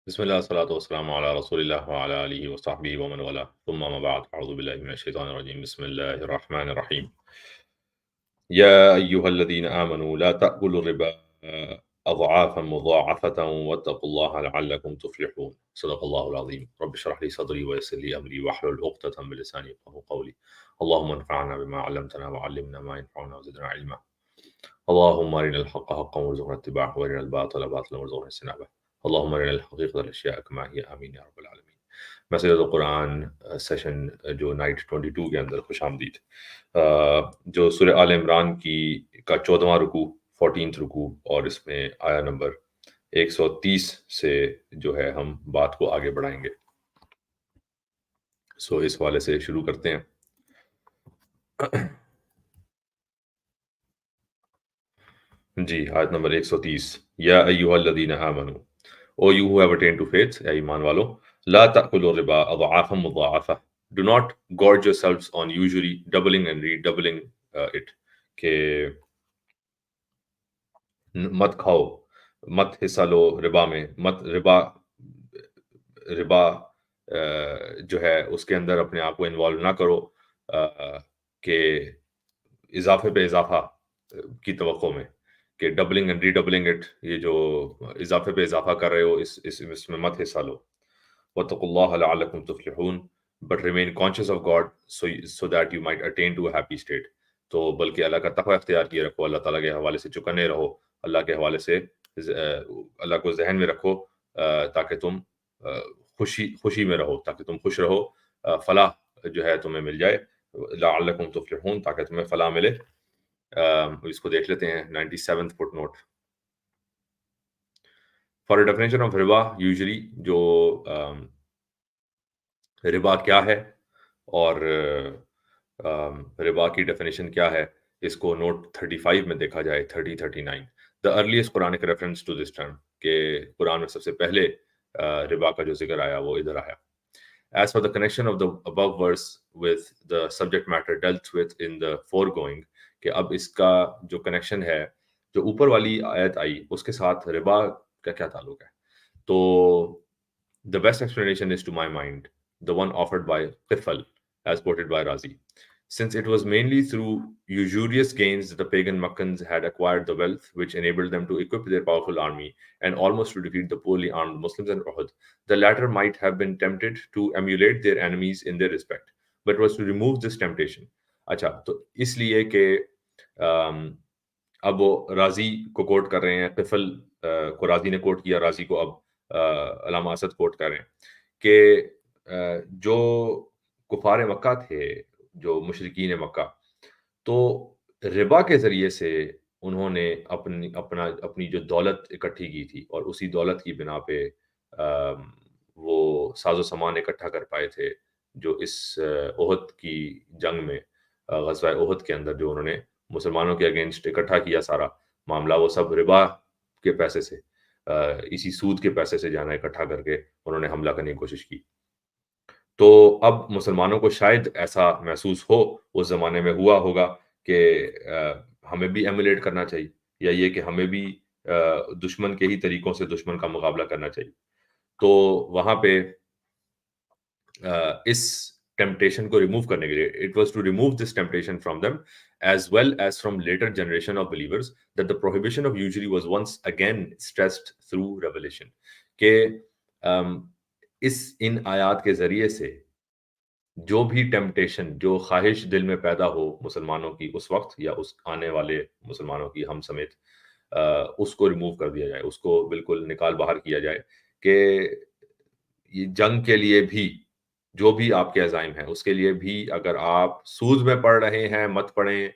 بسم الله والصلاة والسلام على رسول الله وعلى آله وصحبه ومن والاه ثم ما بعد أعوذ بالله من الشيطان الرجيم بسم الله الرحمن الرحيم يا أيها الذين آمنوا لا تأكلوا الربا أضعافا مضاعفة واتقوا الله لعلكم تفلحون صدق الله العظيم رب اشرح لي صدري ويسر لي أمري واحلل عقدة من لساني يفقهوا قولي اللهم انفعنا بما علمتنا وعلمنا ما ينفعنا وزدنا علما اللهم أرنا الحق حقا وارزقنا اتباعه وأرنا الباطل باطلا وارزقنا اجتنابه اللهم أرنا الحقيقة الأشياء كما هي آمين یا رب العالمین۔ مسجد القرآن سیشن جو نائٹ 22 کے اندر خوش آمدید۔ جو سورہ آل عمران کی کا 14واں رکوع 14th رکوع اور اس میں آیا نمبر 130 سے جو ہے ہم بات کو آگے بڑھائیں گے۔ سو اس حوالے سے شروع کرتے ہیں۔ جی آیت نمبر 130 یا ایھا الذین آمنوا O you who have attained to faith اے ایمان والو لا تأکلوا الربا اضعافا مضاعفہ do not gorge yourselves on usury doubling and redoubling it کہ مت کھاؤ مت حصہ لو ربا میں مت ربا جو ہے اس کے اندر اپنے آپ کو انوالو نہ کرو کہ اضافے پہ اضافہ کی توقع میں کہ doubling and redoubling it, یہ جو اضافے پہ اضافہ کر رہے ہو اس میں مت حصہ لو۔ وَاتَّقُوا اللَّهَ لَعَلَّكُمْ تُفْلِحُونَ but remain conscious of God so that you might attain to a happy state۔ تو بلکہ اللہ کا تقوی اختیار کیے رکھو، اللہ تعالیٰ کے حوالے سے چکنے رہو، اللہ کے حوالے سے اللہ کو ذہن میں رکھو تاکہ تم خوشی میں رہو، تاکہ تم خوش رہو، فلاح جو ہے تمہیں مل جائے، لعلکم تفلحون تاکہ تمہیں فلاح ملے۔ اس کو دیکھ لیتے ہیں 97th footnote. For a definition of riba usually جو ربا کیا ہے اور ربا کی ڈیفینیشن کیا ہے، اس کو نوٹ 35 میں دیکھا جائے 39 the earliest Quranic reference to this term کہ قرآن میں سب سے پہلے ربا کا جو ذکر آیا وہ ادھر آیا۔ As for the connection of the above verse with the subject matter dealt with in the foregoing کہ اب اس کا جو کنیکشن ہے جو اوپر والی آیت آئی اس کے ساتھ ربا کا کیا تعلق ہے، تو the best explanation is to my mind the one offered by Qifl as quoted by Razi, since it was mainly through usurious gains that the pagan Makkans had acquired the wealth which enabled them to equip their powerful army and almost to defeat the poorly armed Muslims in Uhud. The latter might have been tempted to emulate their enemies in their respect, but was to remove this temptation۔ اچھا تو اس لیے کہ اب وہ راضی کو کوٹ کر رہے ہیں، قفل کو راضی نے کوٹ کیا، راضی کو اب علامہ اسد کوٹ کر رہے ہیں کہ جو کفار مکہ تھے، جو مشرکین مکہ، تو ربا کے ذریعے سے انہوں نے اپنی جو دولت اکٹھی کی تھی اور اسی دولت کی بنا پہ وہ ساز و سامان اکٹھا کر پائے تھے جو اس احد کی جنگ میں، غزوہ احد کے اندر جو انہوں نے مسلمانوں کے اگینسٹ اکٹھا کیا سارا معاملہ، وہ سب ربا کے پیسے سے، اسی سود کے پیسے سے جانا اکٹھا کر کے انہوں نے حملہ کرنے کی کوشش کی۔ تو اب مسلمانوں کو شاید ایسا محسوس ہو، اس زمانے میں ہوا ہوگا کہ ہمیں بھی ایمولیٹ کرنا چاہیے، یا یہ کہ ہمیں بھی دشمن کے ہی طریقوں سے دشمن کا مقابلہ کرنا چاہیے۔ تو وہاں پہ اس ٹیمپٹیشن کو ریموو کرنے کے لیے it was to remove this temptation from them as well as from later generation of believers that the prohibition of usury was once again stressed through revelation کہ ان آیات کے ذریعے سے جو بھی ٹیمپٹیشن، جو خواہش دل میں پیدا ہو مسلمانوں کی اس وقت یا اس آنے والے مسلمانوں کی ہم سمیت، اس کو ریموو کر دیا جائے، اس کو بالکل نکال باہر کیا جائے کہ یہ جنگ کے لیے بھی جو بھی آپ کے عزائم ہیں اس کے لیے بھی اگر آپ سود میں پڑھ رہے ہیں مت پڑھیں،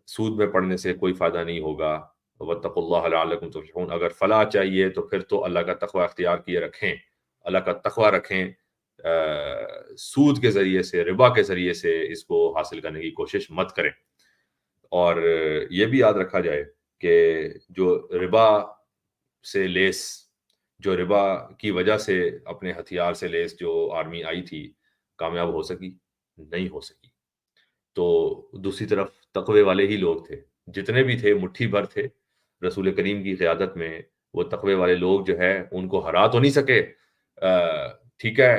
سود میں پڑھنے سے کوئی فائدہ نہیں ہوگا۔ وَاتَّقُوا اللَّهَ لَعَلَّكُمْ تُفْلِحُونَ اگر فلاح چاہیے تو پھر تو اللہ کا تقوی اختیار کیے رکھیں، اللہ کا تقوی رکھیں، سود کے ذریعے سے، ربا کے ذریعے سے اس کو حاصل کرنے کی کوشش مت کریں۔ اور یہ بھی یاد رکھا جائے کہ جو ربا سے لیس، جو ربا کی وجہ سے اپنے ہتھیار سے لیس جو آرمی آئی تھی کامیاب ہو سکی نہیں ہو سکی۔ تو دوسری طرف تقوی والے ہی لوگ تھے، جتنے بھی تھے مٹھی بھر تھے، رسول کریم کی قیادت میں وہ تقوی والے لوگ جو ہے ان کو ہرا تو نہیں سکے، ٹھیک ہے،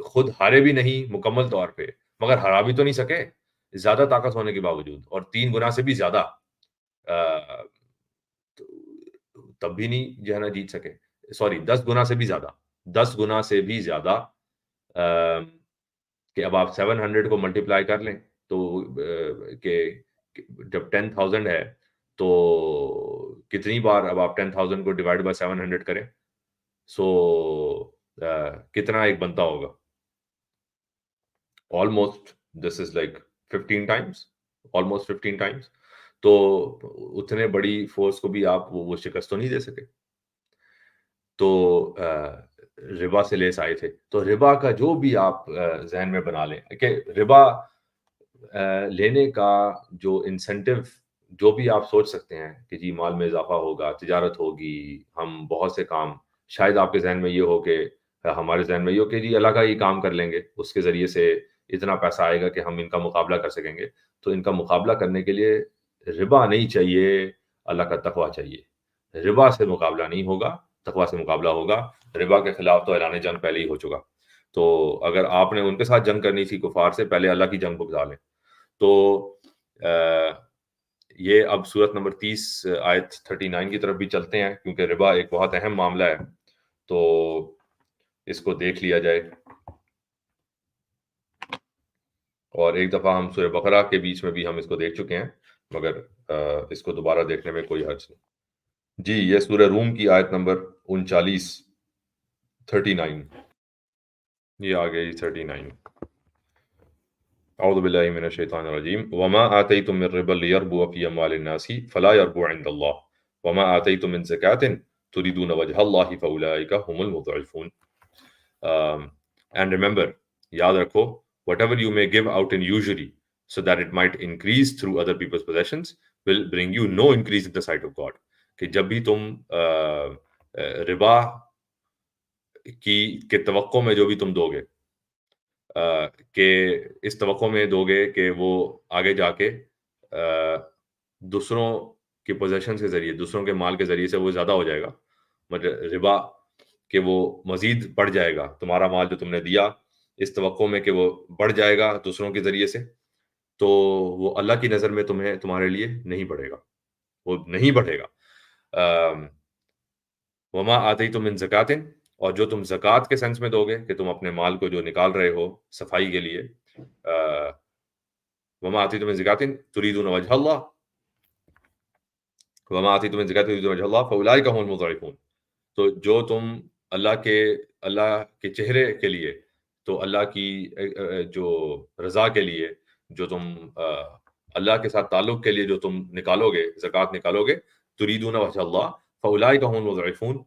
خود ہارے بھی نہیں مکمل طور پہ، مگر ہرا بھی تو نہیں سکے زیادہ طاقت ہونے کے باوجود، اور 3 گنا سے بھی زیادہ، تو تب بھی نہیں جو ہے نا جیت سکے، سوری 10 گنا سے بھی زیادہ، 10 گنا سے بھی زیادہ، کہ اب آپ 700 کو ملٹیپلائی کر لیں تو کہ جب 10,000 ہے تو کتنی بار، اب آپ 10,000 کو ڈیوائڈ بائی 700 کریں، سو کتنا ایک بنتا ہوگا، almost this is like 15 Times, almost 15 Times, تو اتنے بڑی فورس کو بھی آپ وہ شکست تو نہیں دے سکے، تو ربا سے لیس آئے تھے، تو ربا کا جو بھی آپ ذہن میں بنا لیں کہ ربا لینے کا جو انسینٹیو جو بھی آپ سوچ سکتے ہیں کہ جی مال میں اضافہ ہوگا، تجارت ہوگی، ہم بہت سے کام، شاید آپ کے ذہن میں یہ ہو کہ ہمارے ذہن میں یہ ہو کہ جی اللہ کا یہ کام کر لیں گے، اس کے ذریعے سے اتنا پیسہ آئے گا کہ ہم ان کا مقابلہ کر سکیں گے، تو ان کا مقابلہ کرنے کے لیے ربا نہیں چاہیے، اللہ کا تقویٰ چاہیے، ربا سے مقابلہ نہیں ہوگا، تقویٰ سے مقابلہ ہوگا، ربا کے خلاف تو اعلان جنگ پہلے ہی ہو چکا، تو اگر آپ نے ان کے ساتھ جنگ کرنی تھی کفار سے، پہلے اللہ کی جنگ بگزا لیں، تو یہ اب سورت نمبر 30 آیت 39 کی طرف بھی چلتے ہیں، کیونکہ ربا ایک بہت اہم معاملہ ہے، تو اس کو دیکھ لیا جائے، اور ایک دفعہ ہم سورہ بقرہ کے بیچ میں بھی ہم اس کو دیکھ چکے ہیں، مگر اس کو دوبارہ دیکھنے میں کوئی حرج نہیں۔ جی یہ سورہ روم کی آیت نمبر 39، 39، یہ آ گئی 39۔ اعوذ باللہ من الشیطان الرجیم وما آتیتم من ربا لیربو فی اموال الناس فلا یربو عند اللہ وما آتیتم من زکاة تریدون وجہ اللہ فاولئک هم المضعفون۔ And remember، یاد رکھو، whatever you may give out in usury so that it might increase through other people's possessions will bring you no increase in the sight of God، کہ جب بھی تم ربا کے توقع میں جو بھی تم دو گے، کہ اس توقع میں دو گے کہ وہ آگے جا کے دوسروں کے پوزیشن کے ذریعے، دوسروں کے مال کے ذریعے سے وہ زیادہ ہو جائے گا، مطلب ربا کہ وہ مزید بڑھ جائے گا، تمہارا مال جو تم نے دیا اس توقع میں کہ وہ بڑھ جائے گا دوسروں کے ذریعے سے، تو وہ اللہ کی نظر میں تمہارے لیے نہیں بڑھے گا، وہ نہیں بڑھے گا۔ وما آتیتم من زکاۃ، اور جو تم زکوٰۃ کے سینس میں دو گے کہ تم اپنے مال کو جو نکال رہے ہو صفائی کے لیے، وما آتیتم من زکاۃ تریدون وجہ اللہ وما آتیتم من زکاۃ تریدون وجہ اللہ فاولئک هم المضعفون، تو جو تم اللہ کے چہرے کے لیے، تو اللہ کی جو رضا کے لیے، جو تم اللہ کے ساتھ تعلق کے لیے جو تم نکالو گے، زکوٰۃ نکالو گے، تریدون وجہ اللہ فاولئک هم المضعفون،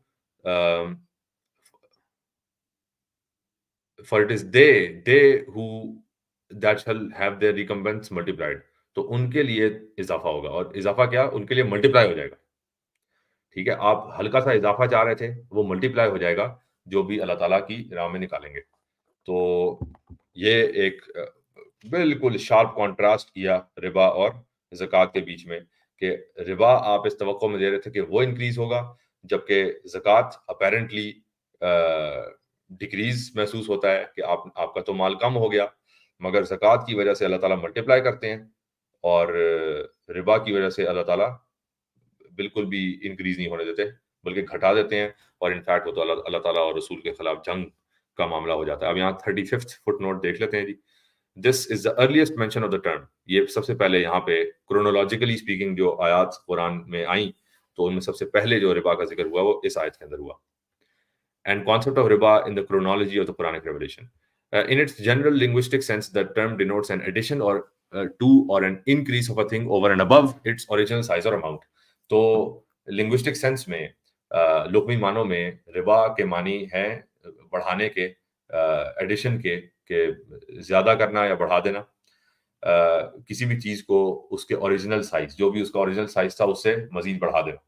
for it is they who that shall have their recompense multiplied، تو ان کے لیے اضافہ ہوگا، اور اضافہ کیا، ان کے لیے ملٹیپلائی ہو جائے گا، ٹھیک ہے، آپ ہلکا سا اضافہ چاہ رہے تھے، وہ ملٹیپلائی ہو جائے گا جو بھی اللہ تعالیٰ کی راہ میں نکالیں گے، تو یہ ایک بالکل شارپ کانٹراسٹ کیا ربا اور زکوٰۃ کے بیچ میں، کہ ربا آپ اس توقع میں دے رہے تھے کہ وہ انکریز ہوگا، جبکہ زکوٰۃ اپیرنٹلی ڈکریز محسوس ہوتا ہے کہ آپ کا تو مال کم ہو گیا، مگر زکوٰۃ کی وجہ سے اللہ تعالیٰ ملٹیپلائی کرتے ہیں، اور ربا کی وجہ سے اللہ تعالیٰ بالکل بھی انکریز نہیں ہونے دیتے بلکہ گھٹا دیتے ہیں، اور انفیکٹ وہ تو اللہ تعالیٰ اور رسول کے خلاف جنگ کا معاملہ ہو جاتا ہے۔ اب یہاں 35 فٹ نوٹ دیکھ لیتے ہیں جی، this is the earliest mention of the term, یہ سب سے پہلے یہاں پہ کرونولوجیکلی اسپیکنگ جو آیات قرآن میں آئیں تو ان میں سب سے پہلے جو ربا کا ذکر ہوا وہ اس آیت کے اندر ہوا۔ And concept of riba in the chronology of the Quranic revelation. In its general linguistic sense, the term denotes an addition or to or an increase of a thing over and above its original size or amount. تو linguistic sense میں لغوی معنوں میں ربا کے معنی ہیں بڑھانے کے، ایڈیشن کے، کہ زیادہ کرنا یا بڑھا دینا کسی بھی چیز کو اس کے اوریجنل سائز، جو بھی اس کا اوریجنل سائز تھا اس سے مزید بڑھا دینا،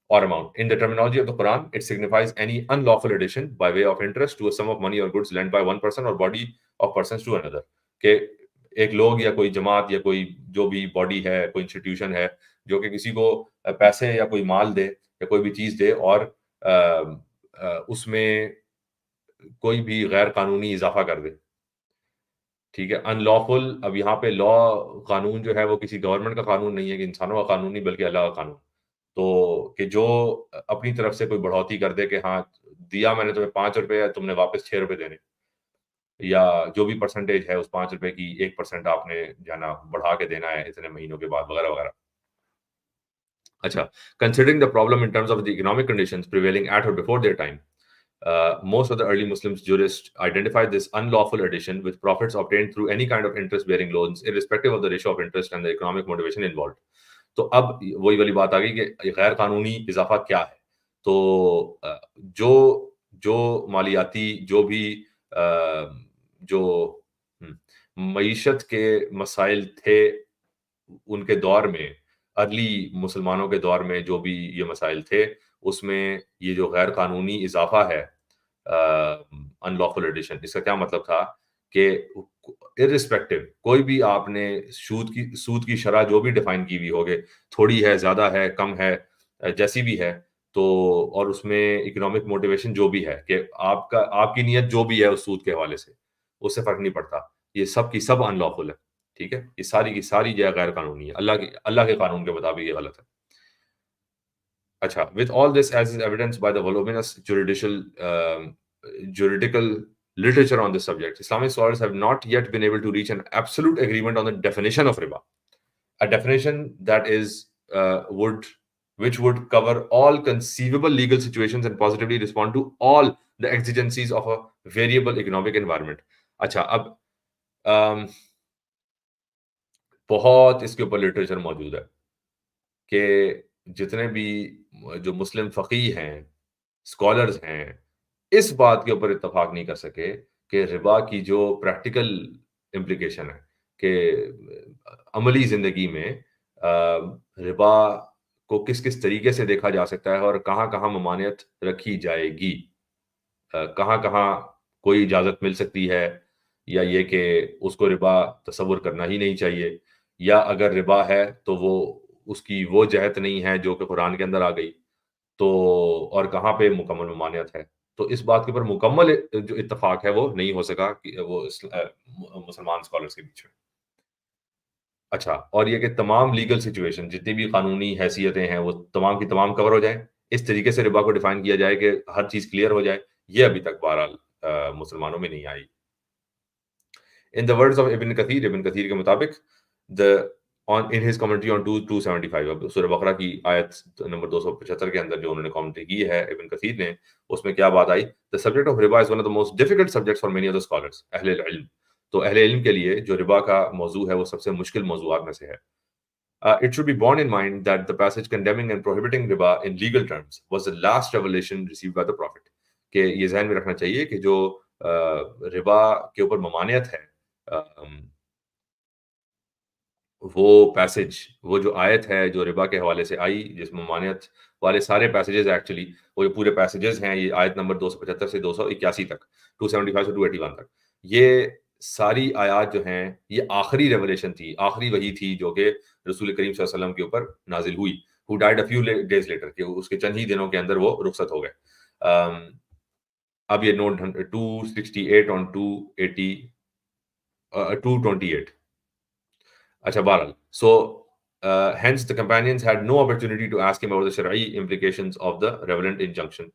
or amount. In the terminology of the Quran, it signifies any unlawful addition by way of interest to a sum of money or goods lent by one person or body of persons to another. کہ ایک لوگ یا کوئی جماعت یا کوئی جو بھی باڈی ہے، کوئی انسٹیٹیوشن ہے جو کہ کسی کو پیسے یا کوئی مال دے یا کوئی بھی چیز دے اور اس میں کوئی بھی غیر قانونی اضافہ کر دے. ٹھیک ہے، ان لافل. اب یہاں پہ لا قانون جو ہے وہ کسی گورنمنٹ کا قانون نہیں ہے کہ انسانوں کا قانون نہیں بلکہ اللہ کا قانون. تو کہ جو اپنی طرف سے کوئی بڑھوتی کر دے کہ ہاں دیا میں نے تمہیں 5 روپے، تم نے واپس 6 روپے دینے، یا جو بھی پرسنٹیج ہے اس 5 روپے کی 1% آپ نے جانا بڑھا کے دینا ہے اتنے مہینوں کے بعد وغیرہ وغیرہ. اچھا، considering the problem in terms of the economic conditions prevailing at or before their time, most of the early Muslim jurists identified this unlawful addition with profits obtained through any kind of interest-bearing loans, irrespective of the ratio of interest and the economic motivation involved. تو اب وہی والی بات آ گئی کہ غیر قانونی اضافہ کیا ہے. تو جو مالیاتی جو بھی جو معیشت کے مسائل تھے ان کے دور میں، ارلی مسلمانوں کے دور میں جو بھی یہ مسائل تھے، اس میں یہ جو غیر قانونی اضافہ ہے ان لافل ایڈیشن، اس کا کیا مطلب تھا کہ ارسپیکٹو کوئی بھی آپ نے سود کی شرح جو بھی ڈیفائن کی ہوئی ہوگی، تھوڑی ہے، زیادہ ہے، کم ہے، جیسی بھی ہے، تو اور اس میں اکنامک موٹیویشن جو بھی ہے کہ آپ کی نیت جو بھی ہے اس سود کے حوالے سے، اس سے فرق نہیں پڑتا، یہ سب کی سب ان لافل ہے. ٹھیک ہے، یہ ساری کی ساری جو ہے غیر قانونی ہے، اللہ کے قانون کے مطابق یہ غلط ہے. اچھا، with all this as is evidenced by the voluminous juridical literature on this subject, Islamic scholars have not yet been able to reach an absolute agreement on the definition of riba, a definition that is which would cover all conceivable legal situations and positively respond to all the exigencies of a variable economic environment. اچھا، اب بہت اس کے اوپر literature موجود ہے کہ جتنے بھی جو مسلم فقیہ ہیں، اسکالرز ہیں، اس بات کے اوپر اتفاق نہیں کر سکے کہ ربا کی جو پریکٹیکل امپلیکیشن ہے کہ عملی زندگی میں ربا کو کس کس طریقے سے دیکھا جا سکتا ہے اور کہاں کہاں ممانعت رکھی جائے گی، کہاں کہاں کوئی اجازت مل سکتی ہے، یا یہ کہ اس کو ربا تصور کرنا ہی نہیں چاہیے، یا اگر ربا ہے تو وہ اس کی وہ جہت نہیں ہے جو کہ قرآن کے اندر آ گئی، تو اور کہاں پہ مکمل ممانعت ہے. تو اس بات کے اوپر مکمل جو اتفاق ہے وہ نہیں ہو سکا کہ وہ مسلمان اسکالرس کے بیچ میں. اچھا، اور یہ کہ تمام لیگل سچویشن جتنی بھی قانونی حیثیتیں ہیں وہ تمام کی تمام کور ہو جائیں، اس طریقے سے ربا کو ڈیفائن کیا جائے کہ ہر چیز کلیئر ہو جائے، یہ ابھی تک بہرحال مسلمانوں میں نہیں آئی. In the words of ابن کثیر کے مطابق in his commentary on 275 اب سورہ بقرہ کی آیت نمبر 275 کے اندر جو انہوں نے کامنٹری کی ہے ابن کثیر نے، اس میں کیا بات آئی؟ The subject of riba is one of the most difficult subjects for many of the scholars. اہل العلم، تو اہل علم کے لیے جو ربا کا موضوع ہے وہ سب سے مشکل موضوعات میں سے ہے. It should be borne in mind that the passage condemning and prohibiting riba in legal terms was the last revelation received by the Prophet. کہ یہ ذہن میں رکھنا چاہیے کہ جو ربا کے اوپر ممانعت ہے، وہ پیسج، وہ جو آیت ہے جو ربا کے حوالے سے آئی، جس ممانعت والے سارے پیسجز ایکچولی وہ جو پورے پیسجز ہیں، یہ آیت نمبر 275 سے 281 تک، 275 سے 281 تک، یہ ساری آیات جو ہیں یہ آخری ریولیشن تھی، آخری وحی تھی جو کہ رسول کریم صلی اللہ علیہ وسلم کے اوپر نازل ہوئی. who died a few days later، کہ اس کے چند ہی دنوں کے اندر وہ رخصت ہو گئے. اب یہ نوٹ 268 on 228. اچھا، بہرحال so hence the companions had no opportunity to ask him about the شرعی implications of the relevant injunction.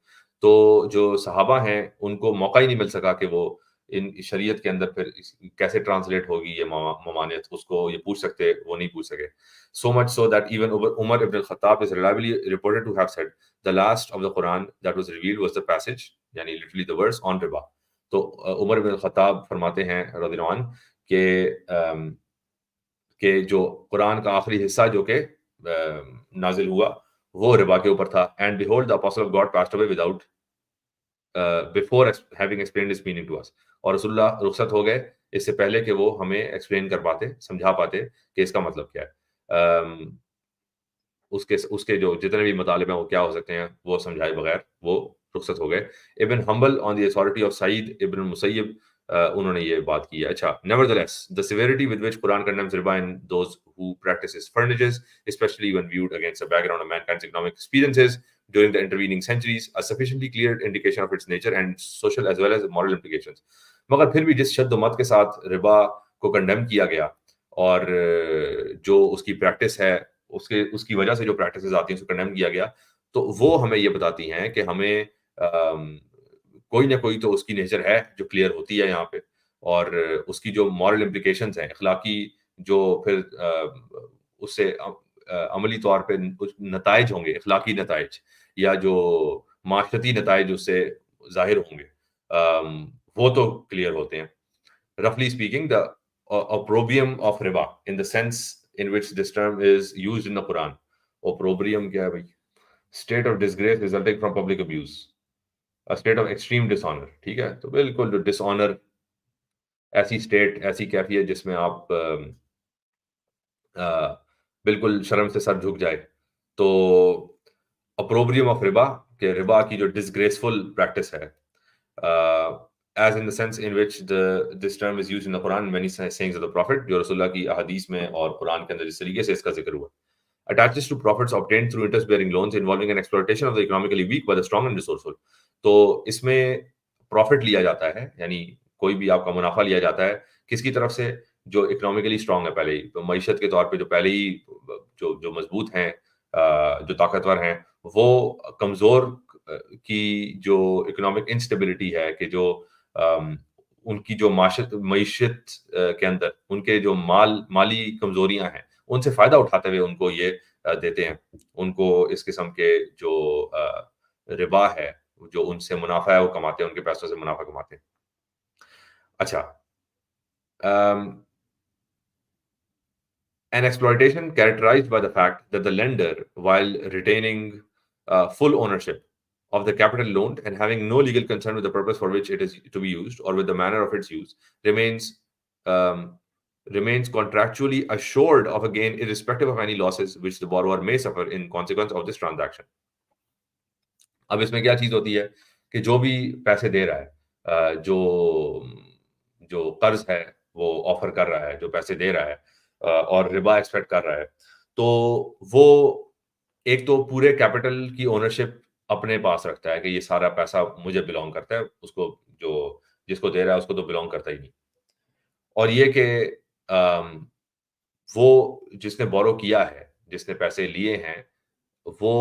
تو جو صحابہ ہیں ان کو موقع ہی نہیں مل سکا کہ وہ ان شریعت کے اندر پھر کیسے ٹرانسلیٹ ہوگی یہ ممانعت، اس کو یہ پوچھ سکتے، وہ نہیں پوچھ سکے. So much so that even Umar ibn al-Khattab is reliably reported to have said the last of the Quran that was revealed was the passage، یعنی literally the verse on riba. تو عمر بن الخطاب فرماتے ہیں رضی اللہ عنہ کہ جو قرآن کا آخری حصہ جو کہ نازل ہوا وہ ربا کے اوپر تھا. And behold, the apostle of God passed away without before having explained his meaning to us. اور رسول اللہ رخصت ہو گئے اس سے پہلے کہ وہ ہمیں ایکسپلین کر پاتے، سمجھا پاتے کہ اس کا مطلب کیا ہے. اس کے جو جتنے بھی مطالب ہیں وہ کیا ہو سکتے ہیں وہ سمجھائے بغیر وہ رخصت ہو گئے. ابن حنبل on the authority of سعید ابن المسیب انہوں نے یہ بات کی ہے. اچھا، nevertheless the severity with which Quran condemns riba in those who practice its furnishes, especially when viewed against the background of mankind's economic experiences, during the intervening centuries, a sufficiently clear indication of its nature and social as well as moral implications. مگر پھر بھی جس شد و مت کے ساتھ ربا کو کنڈیم کیا گیا اور جو اس کی پریکٹس ہے اس کی وجہ سے جو پریکٹسز آتی ہیں اس کو کنڈیم کیا گیا، تو وہ ہمیں یہ بتاتی ہیں کہ ہمیں کوئی نہ کوئی تو اس کی نیچر ہے جو کلیئر ہوتی ہے یہاں پہ، اور اس کی جو مورل امپلیکیشنز ہیں، اخلاقی جو پھر اس سے عملی طور پہ نتائج ہوں گے، اخلاقی نتائج یا جو معاشرتی نتائج اس سے ظاہر ہوں گے، وہ تو کلیئر ہوتے ہیں. Roughly speaking, the opprobrium of riba in the sense in which this term is used in the Quran. Opprobrium کیا ہے بھائی؟ State of disgrace resulting from public abuse. A state of extreme dishonor. ٹھیک ہے، تو بالکل جو ڈس owner, ایسی state, ایسی کیفیت جس میں آپ بالکل شرم سے سر جھک جائے، تو اپروبریم آف ربا، کہ ربا کی جو ڈسگریسفل پریکٹس ہے، as in the sense in which this term is used in the Quran, many sayings of the Prophet، جو رسول اللہ کی احادیث میں اور قرآن کے اندر جس طریقے سے اس کا ذکر ہوا، attaches to profits obtained through interest bearing loans involving an exploitation of the economically weak by the strong and resourceful. تو اس میں پروفٹ لیا جاتا ہے، یعنی کوئی بھی آپ کا منافع لیا جاتا ہے کس کی طرف سے؟ جو اکنامکلی اسٹرانگ ہے، پہلے ہی معیشت کے طور پہ جو پہلے ہی جو مضبوط ہیں، جو طاقتور ہیں، وہ کمزور کی جو اکنامک انسٹیبلٹی ہے، کہ جو ان کی جو معیشت کے اندر ان کے جو مالی کمزوریاں ہیں، ان سے فائدہ اٹھاتے ہوئے ان کو یہ دیتے ہیں، ان کو اس قسم کے جو ربا ہے، جو ان سے منافع ہے وہ کماتے ہیں، ان کے پیسوں سے منافع کماتے ہیں. اچھا، an exploitation characterized by the fact that the lender, while retaining full ownership of the capital loaned and having no legal concern with the purpose for which it is to be used or with the manner of its use, remains contractually assured of a gain irrespective of any losses which the borrower may suffer in consequence of this transaction. اب اس میں کیا چیز ہوتی ہے کہ جو بھی پیسے دے رہا ہے، جو قرض ہے وہ آفر کر رہا ہے، جو پیسے دے رہا ہے اور ربا ایکسپیکٹ کر رہا ہے، تو وہ ایک تو پورے کیپٹل کی اونرشپ اپنے پاس رکھتا ہے کہ یہ سارا پیسہ مجھے بلونگ کرتا ہے، اس کو جس کو دے رہا ہے اس کو تو بلونگ کرتا ہی نہیں. اور یہ کہ وہ جس نے بورو کیا ہے، جس نے پیسے لیے ہیں، وہ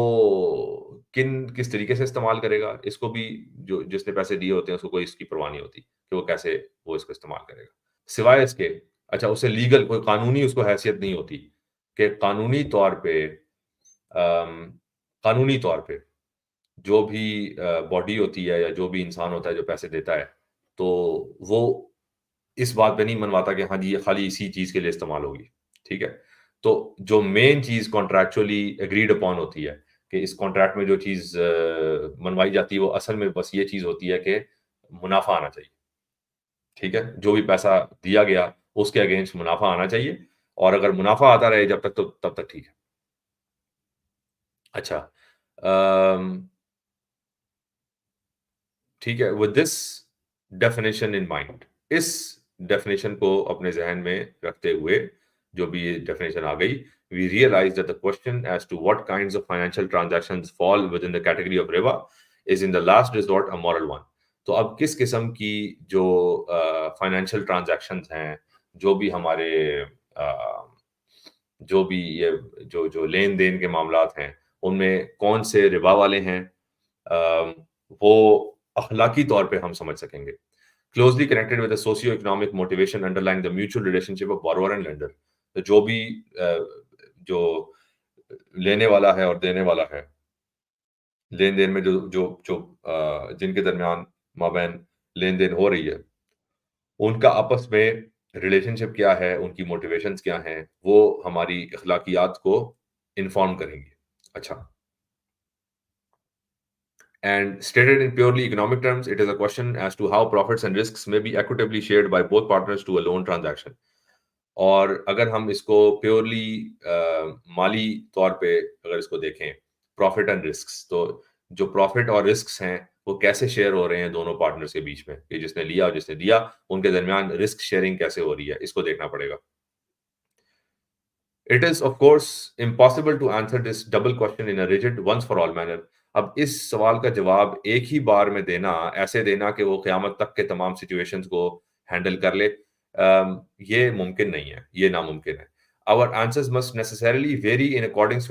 کس طریقے سے استعمال کرے گا، اس کو بھی جس نے پیسے دیے ہوتے ہیں اس کو کوئی اس کی پرواہ نہیں ہوتی کہ وہ کیسے وہ اس کو استعمال کرے گا، سوائے اس کے اچھا اسے لیگل کوئی قانونی اس کو حیثیت نہیں ہوتی کہ قانونی طور پہ جو بھی باڈی ہوتی ہے یا جو بھی انسان ہوتا ہے جو پیسے دیتا ہے، تو وہ اس بات پہ نہیں منواتا کہ ہاں جی یہ خالی اسی چیز کے لیے استعمال ہوگی. ٹھیک ہے، تو جو مین چیز کانٹریکچولی اگریڈ اپون ہوتی ہے کہ اس کانٹریکٹ میں جو چیز منوائی جاتی ہے وہ اصل میں بس یہ چیز ہوتی ہے کہ منافع آنا چاہیے. ٹھیک ہے، جو بھی پیسہ دیا گیا اس کے اگینسٹ منافع آنا چاہیے، اور اگر منافع آتا رہے جب تک تو تب تک ٹھیک ہے. اچھا، ٹھیک ہے، with this definition in mind، اس ڈیفینیشن کو اپنے ذہن میں رکھتے ہوئے جو بھی یہ ڈیفینیشن آ گئی، we realize that the question as to what kinds of financial transactions fall within the category of riba is in the last resort a moral one. تو اب کس قسم کی جو فائنینشیل ٹرانزیکشنز ہیں، جو بھی ہمارے جو بھی یہ جو لین دین کے معاملات ہیں، ان میں کون سے ربا والے ہیں، وہ اخلاقی طور پہ ہم سمجھ سکیں گے. Closely connected with the socio-economic motivation underlying the mutual relationship of borrower and lender. جو بھی جو لینے والا ہے اور دینے والا ہے، لین دین میں جو جن کے درمیان مابین لین دین ہو رہی ہے، ان کا آپس میں ریلیشن شپ کیا ہے، ان کی موٹیویشنز کیا ہیں، وہ ہماری اخلاقیات کو انفارم کریں گے. اچھا، and stated in purely economic terms, it is a question as to how profits and risks may be equitably shared by both partners to a loan transaction. اور اگر ہم اس کو پیورلی مالی طور پہ اگر اس کو دیکھیں، پروفٹ اینڈ رسکس، تو جو پروفٹ اور رسکس ہیں وہ کیسے شیئر ہو رہے ہیں دونوں پارٹنرز کے بیچ میں، کہ جس نے لیا اور جس نے دیا، ان کے درمیان رسک شیئرنگ کیسے ہو رہی ہے، اس کو دیکھنا پڑے گا. It is of course impossible to answer this double question in a rigid once for all manner اب اس سوال کا جواب ایک ہی بار میں دینا، ایسے دینا کہ وہ قیامت تک کے تمام سچویشنز کو ہینڈل کر لے، یہ ممکن نہیں ہے، یہ ناممکن ہے۔ Our answers must necessarily vary in accordance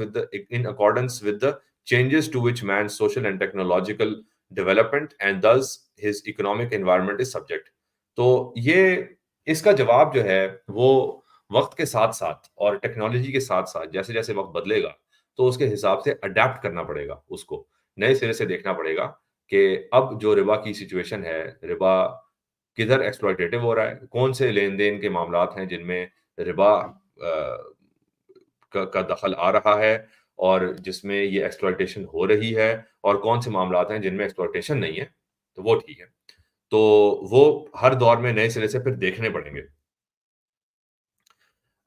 with the changes to which man's social and technological development and thus his economic environment is subject۔ تو یہ اس کا جواب جو ہے وہ وقت کے ساتھ ساتھ اور ٹیکنالوجی کے ساتھ ساتھ جیسے جیسے وقت بدلے گا تو اس کے حساب سے اڈیپٹ کرنا پڑے گا، اس کو نئے سرے سے دیکھنا پڑے گا کہ اب جو ربا کی سچویشن ہے، ربا کدھر ایکسپلوئٹیٹو ہو رہا ہے، کون سے لین دین کے معاملات ہیں جن میں ربا کا دخل آ رہا ہے اور جس میں یہ ایکسپلوئٹیشن ہو رہی ہے، اور کون سے معاملات ہیں جن میں ایکسپلوئٹیشن نہیں ہے، تو وہ ٹھیک ہے۔ تو وہ ہر دور میں نئے سرے سے پھر دیکھنے پڑیں گے۔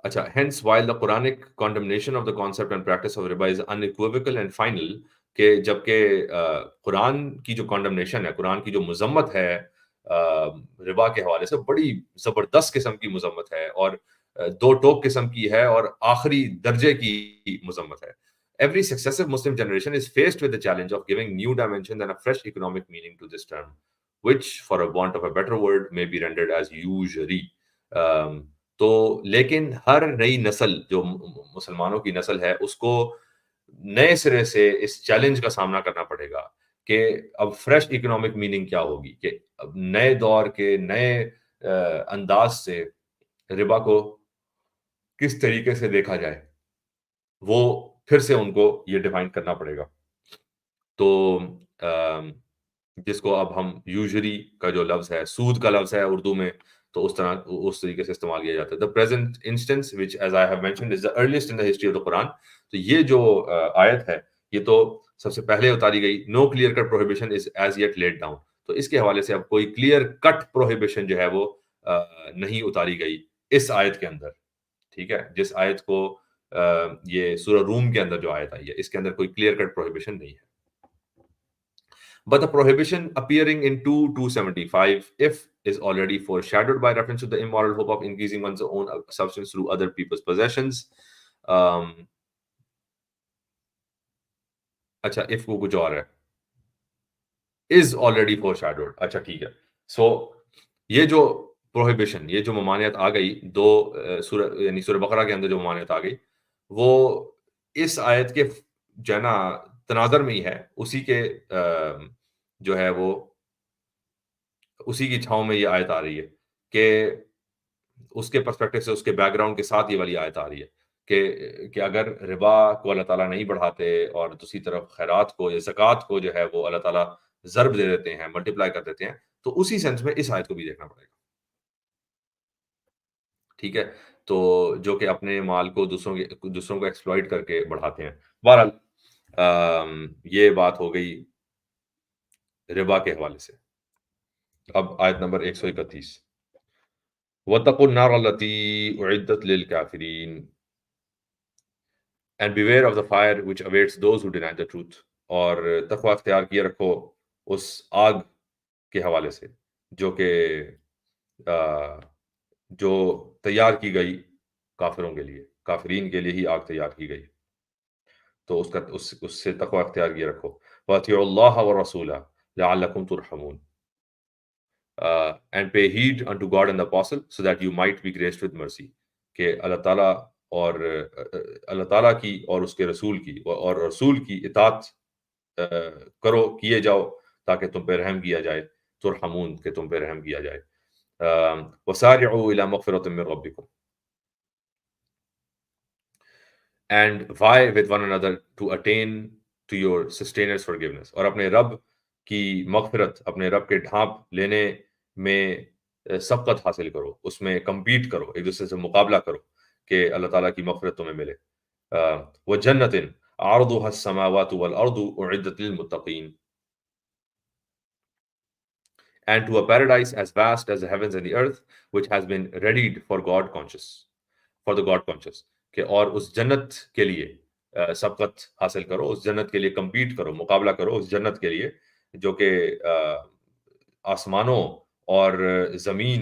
اچھا، hence while the Quranic condemnation of the concept and practice of riba is unequivocal and final، کہ جبکہ قرآن کی جو condemnation ہے، قرآن کی جو مذمت ہے ربا کے حوالے سے، بڑی زبردست قسم کی مذمت ہے، اور دو ٹوک قسم کی ہے، اور آخری درجے کی مذمت ہے۔ Every successive Muslim generation is faced with the challenge of giving new dimension and a fresh economic meaning to this term, which for a want of a better word may be rendered as usury۔ تو لیکن ہر نئی نسل جو مسلمانوں کی نسل ہے، اس کو نئے سرے سے اس چیلنج کا سامنا کرنا پڑے گا کہ اب فریش اکنامک میننگ کیا ہوگی، کہ اب نئے دور کے نئے انداز سے ربا کو کس طریقے سے دیکھا جائے، وہ پھر سے ان کو یہ ڈیفائن کرنا پڑے گا۔ تو جس کو اب ہم یوزری کا جو لفظ ہے، سود کا لفظ ہے اردو میں، تو اس طریقے سے استعمال کیا جاتا ہے۔ The present instance which as I have mentioned is the earliest in the history of the Quran۔ تو یہ جو آیت ہے یہ تو سب سے پہلے اتاری گئی۔ No clear cut prohibition is as yet laid down۔ تو اس کے حوالے سے اب کوئی کلیئر کٹ پروہیبیشن جو ہے وہ نہیں اتاری گئی اس آیت کے اندر، ٹھیک ہے، جس آیت کو یہ سورہ روم کے اندر جو آیت آئی ہے، اس کے اندر کوئی کلیئر کٹ پروہیبیشن نہیں ہے۔ But the prohibition appearing in 275 if is already foreshadowed by reference to the immoral hope of increasing one's own substance through other people's possessions۔ اچھا، if کو کچھ اور ہے، is already foreshadowed، اچھا ٹھیک ہے۔ سو یہ جو پروہیبیشن، یہ جو ممانعت آ گئی دو سورہ یعنی سورہ بقرہ کے اندر جو ممانعت آ گئی، وہ اس آیت کے جو ہے نا تناظر میں ہی ہے، اسی کے جو ہے وہ اسی کی چھاؤں میں یہ آیت آ رہی ہے، کہ اس کے پرسپیکٹو سے، اس کے بیک گراؤنڈ کے ساتھ یہ والی آیت آ رہی ہے کہ اگر ربا کو اللہ تعالیٰ نہیں بڑھاتے اور دوسری طرف خیرات کو یا زکوٰۃ کو جو ہے وہ اللہ تعالیٰ ضرب دے دیتے ہیں، ملٹیپلائی کر دیتے ہیں، تو اسی سینس میں اس آیت کو بھی دیکھنا پڑے گا، ٹھیک ہے، تو جو کہ اپنے مال کو دوسروں کو ایکسپلائٹ کر کے بڑھاتے ہیں۔ بہرحال یہ بات ہو گئی ربا کے حوالے سے۔ اب آیت number 131، وَاتَّقُوا النَّارَ الَّتِي أُعِدَّتْ لِلْكَافِرِينَ and beware of the fire which awaits those who deny the truth۔ اور تقوی اختیار کیے رکھو اس آگ کے حوالے سے جو کہ جو تیار کی گئی کافروں کے لیے، کافرین کے لیے ہی آگ تیار کی گئی، تو اس سے تقوی اختیار کیے رکھو۔ وَأَطِيعُوا اللَّهَ وَرَسُولَهُ لَعَلَّكُمْ تُرْحَمُونَ and pay heed unto God and the apostle so that you might be graced with mercy۔ کہ اللہ تعالیٰ اور اللہ تعالیٰ کی اور اس کے رسول کی اور رسول کی اطاعت کرو، کیے جاؤ تاکہ تم پہ رحم کیا جائے، ترحمون کہ تم پہ رحم کیا جائے۔ وَسَارِعُوا إِلَىٰ مَغْفِرَةٍ مِّن رَبِّكُمْ and vie with one another to attain to your sustainers forgiveness۔ اور اپنے رب کی مغفرت، اپنے رب کے ڈھانپ لینے میں سبقت حاصل کرو، اس میں کمپیٹ کرو، ایک دوسرے سے مقابلہ کرو کہ اللہ تعالیٰ کی مغفرت تمہیں ملے۔ وَجَنَّةٍ عَرْضُهَا السَّمَاوَاتُ وَالْأَرْضُ أُعِدَّتْ لِلْمُتَّقِينَ and to a paradise as vast as the heavens and the earth which has been readied for the God conscious۔ کہ اور اس جنت کے لیے سبقت حاصل کرو، اس جنت کے لیے کمپیٹ کرو، مقابلہ کرو اس جنت کے لیے جو کہ آسمانوں اور زمین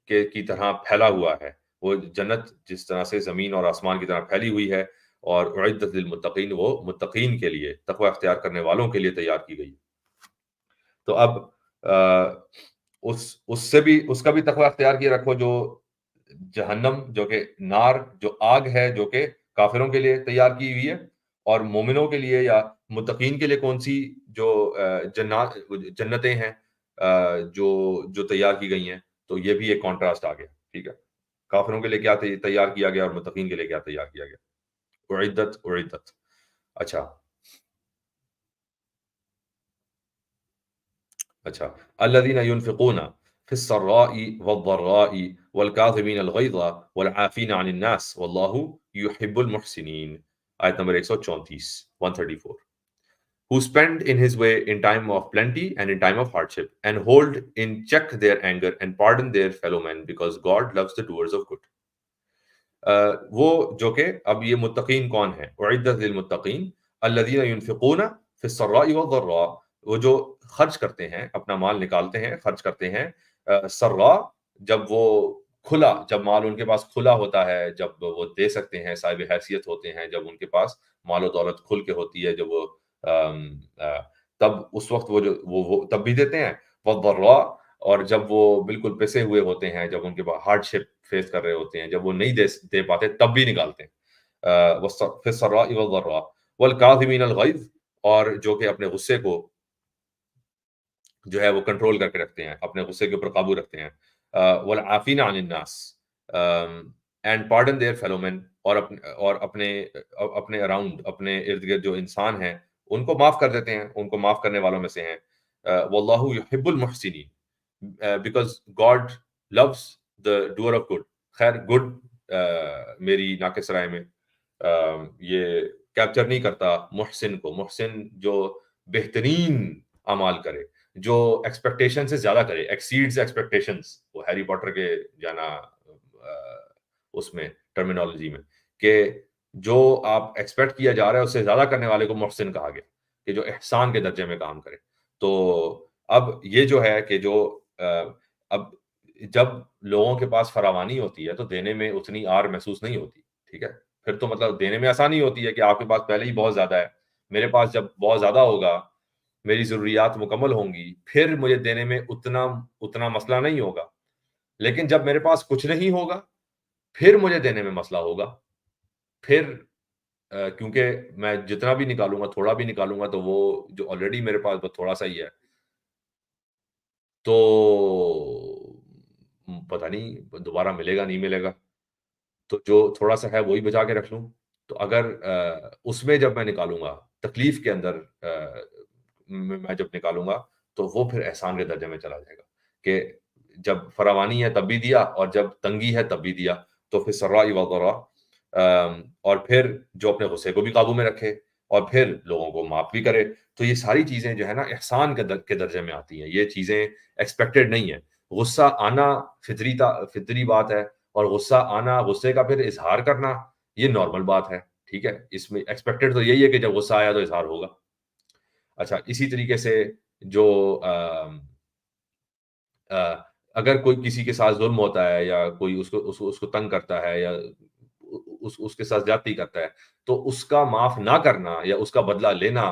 کی طرح پھیلا ہوا ہے۔ وہ جنت جس طرح سے زمین اور آسمان کی طرح پھیلی ہوئی ہے، اور اعدت للمتقین وہ متقین کے لیے، تقوی اختیار کرنے والوں کے لیے تیار کی گئی. تو اب اس سے بھی، اس کا بھی تقوی اختیار کیے رکھو، جو جہنم جو کہ نار، جو آگ ہے جو کہ کافروں کے لیے تیار کی ہوئی ہے، اور مومنوں کے لیے یا متقین کے لیے کون سی جو جنتیں ہیں جو جو تیار کی گئی ہیں. تو یہ بھی ایک کانٹراسٹ آ گیا. ٹھیک ہے، کافروں کے لیے کیا تیار کیا گیا اور متقین کے لیے کیا تیار کیا گیا. اعدت. اچھا، الذين ينفقون في السراء والضراء والكاظمين الغيظ والعافين عن الناس والله يحب المحسنين. آیت number 134 134. Who spend in his way in time of plenty and in time of hardship, and hold in check their anger and pardon their fellow men, because God loves the doers of good. وہ جو کہ اب یہ متقین کون ہیں؟ اعدت للمتقین الذین ينفقون فی السراء والضراء، وہ جو خرچ کرتے ہیں، اپنا مال نکالتے ہیں، خرچ کرتے ہیں. سراء، جب وہ کھلا، جب مال ان کے پاس کھلا ہوتا ہے، جب وہ دے سکتے ہیں، صاحب حیثیت ہوتے ہیں، جب ان کے پاس مال و دولت کھل کے ہوتی ہے، جب وہ تب اس وقت وہ تب بھی دیتے ہیں. والضراء، اور جب وہ بالکل پسے ہوئے ہوتے ہیں، جب ان کے پاس ہارڈ شپ فیس کر رہے ہوتے ہیں، جب وہ نہیں دے پاتے تب بھی نکالتے ہیں. فی السراء والضراء والکاظمین الغیظ، اور جو کہ اپنے غصے کو جو ہے وہ کنٹرول کر کے رکھتے ہیں، اپنے غصے کے اوپر قابو رکھتے ہیں. والعافین عن الناس اینڈ پارڈن دیئر فیلو مین، اور اپنے اراؤنڈ، اپنے ارد گرد جو انسان ہیں ان کو معاف کر دیتے ہیں، ان کو معاف کرنے والوں میں سے ہیں. واللہ یحب المحسنین، because God loves the doer of good. خیر، گڈ میری ناقص رائے میں یہ کیپچر نہیں کرتا محسن کو. محسن جو بہترین اعمال کرے، جو ایکسپیکٹیشن سے زیادہ کرے، ایکسیڈز ایکسپیکٹیشنز. وہ ہیری پاٹر کے جانا اس میں ٹرمینالوجی میں، کہ جو آپ ایکسپیکٹ کیا جا رہا ہے اس سے زیادہ کرنے والے کو محسن کہا گیا، کہ جو احسان کے درجے میں کام کرے. تو اب یہ جو ہے کہ جو اب جب لوگوں کے پاس فراوانی ہوتی ہے تو دینے میں اتنی آر محسوس نہیں ہوتی. ٹھیک ہے، پھر تو مطلب دینے میں آسانی ہوتی ہے کہ آپ کے پاس پہلے ہی بہت زیادہ ہے. میرے پاس جب بہت زیادہ ہوگا، میری ضروریات مکمل ہوں گی، پھر مجھے دینے میں اتنا مسئلہ نہیں ہوگا. لیکن جب میرے پاس کچھ نہیں ہوگا، پھر مجھے دینے میں مسئلہ ہوگا. پھر کیونکہ میں جتنا بھی نکالوں گا، تھوڑا بھی نکالوں گا، تو وہ جو آلریڈی میرے پاس بس تھوڑا سا ہی ہے، تو پتہ نہیں دوبارہ ملے گا نہیں ملے گا. تو جو تھوڑا سا ہے وہی بچا کے رکھ لوں. تو اگر اس میں جب میں نکالوں گا، تکلیف کے اندر میں جب نکالوں گا، تو وہ پھر احسان کے درجے میں چلا جائے گا، کہ جب فراوانی ہے تب بھی دیا، اور جب تنگی ہے تب بھی دیا. تو پھر سراء وضراء، اور پھر جو اپنے غصے کو بھی قابو میں رکھے، اور پھر لوگوں کو معاف بھی کرے. تو یہ ساری چیزیں جو ہے نا احسان کے درجے میں آتی ہیں. یہ چیزیں ایکسپیکٹڈ نہیں ہیں. غصہ آنا فطری بات ہے، اور غصہ آنا، غصے کا پھر اظہار کرنا، یہ نارمل بات ہے. ٹھیک ہے، اس میں ایکسپیکٹڈ تو یہی ہے کہ جب غصہ آیا تو اظہار ہوگا. اچھا، اسی طریقے سے جو اگر کوئی کسی کے ساتھ ظلم ہوتا ہے، یا کوئی اس کو تنگ کرتا ہے، یا اس کے ساتھ زیادتی کرتا ہے، تو اس کا معاف نہ کرنا یا اس کا بدلہ لینا،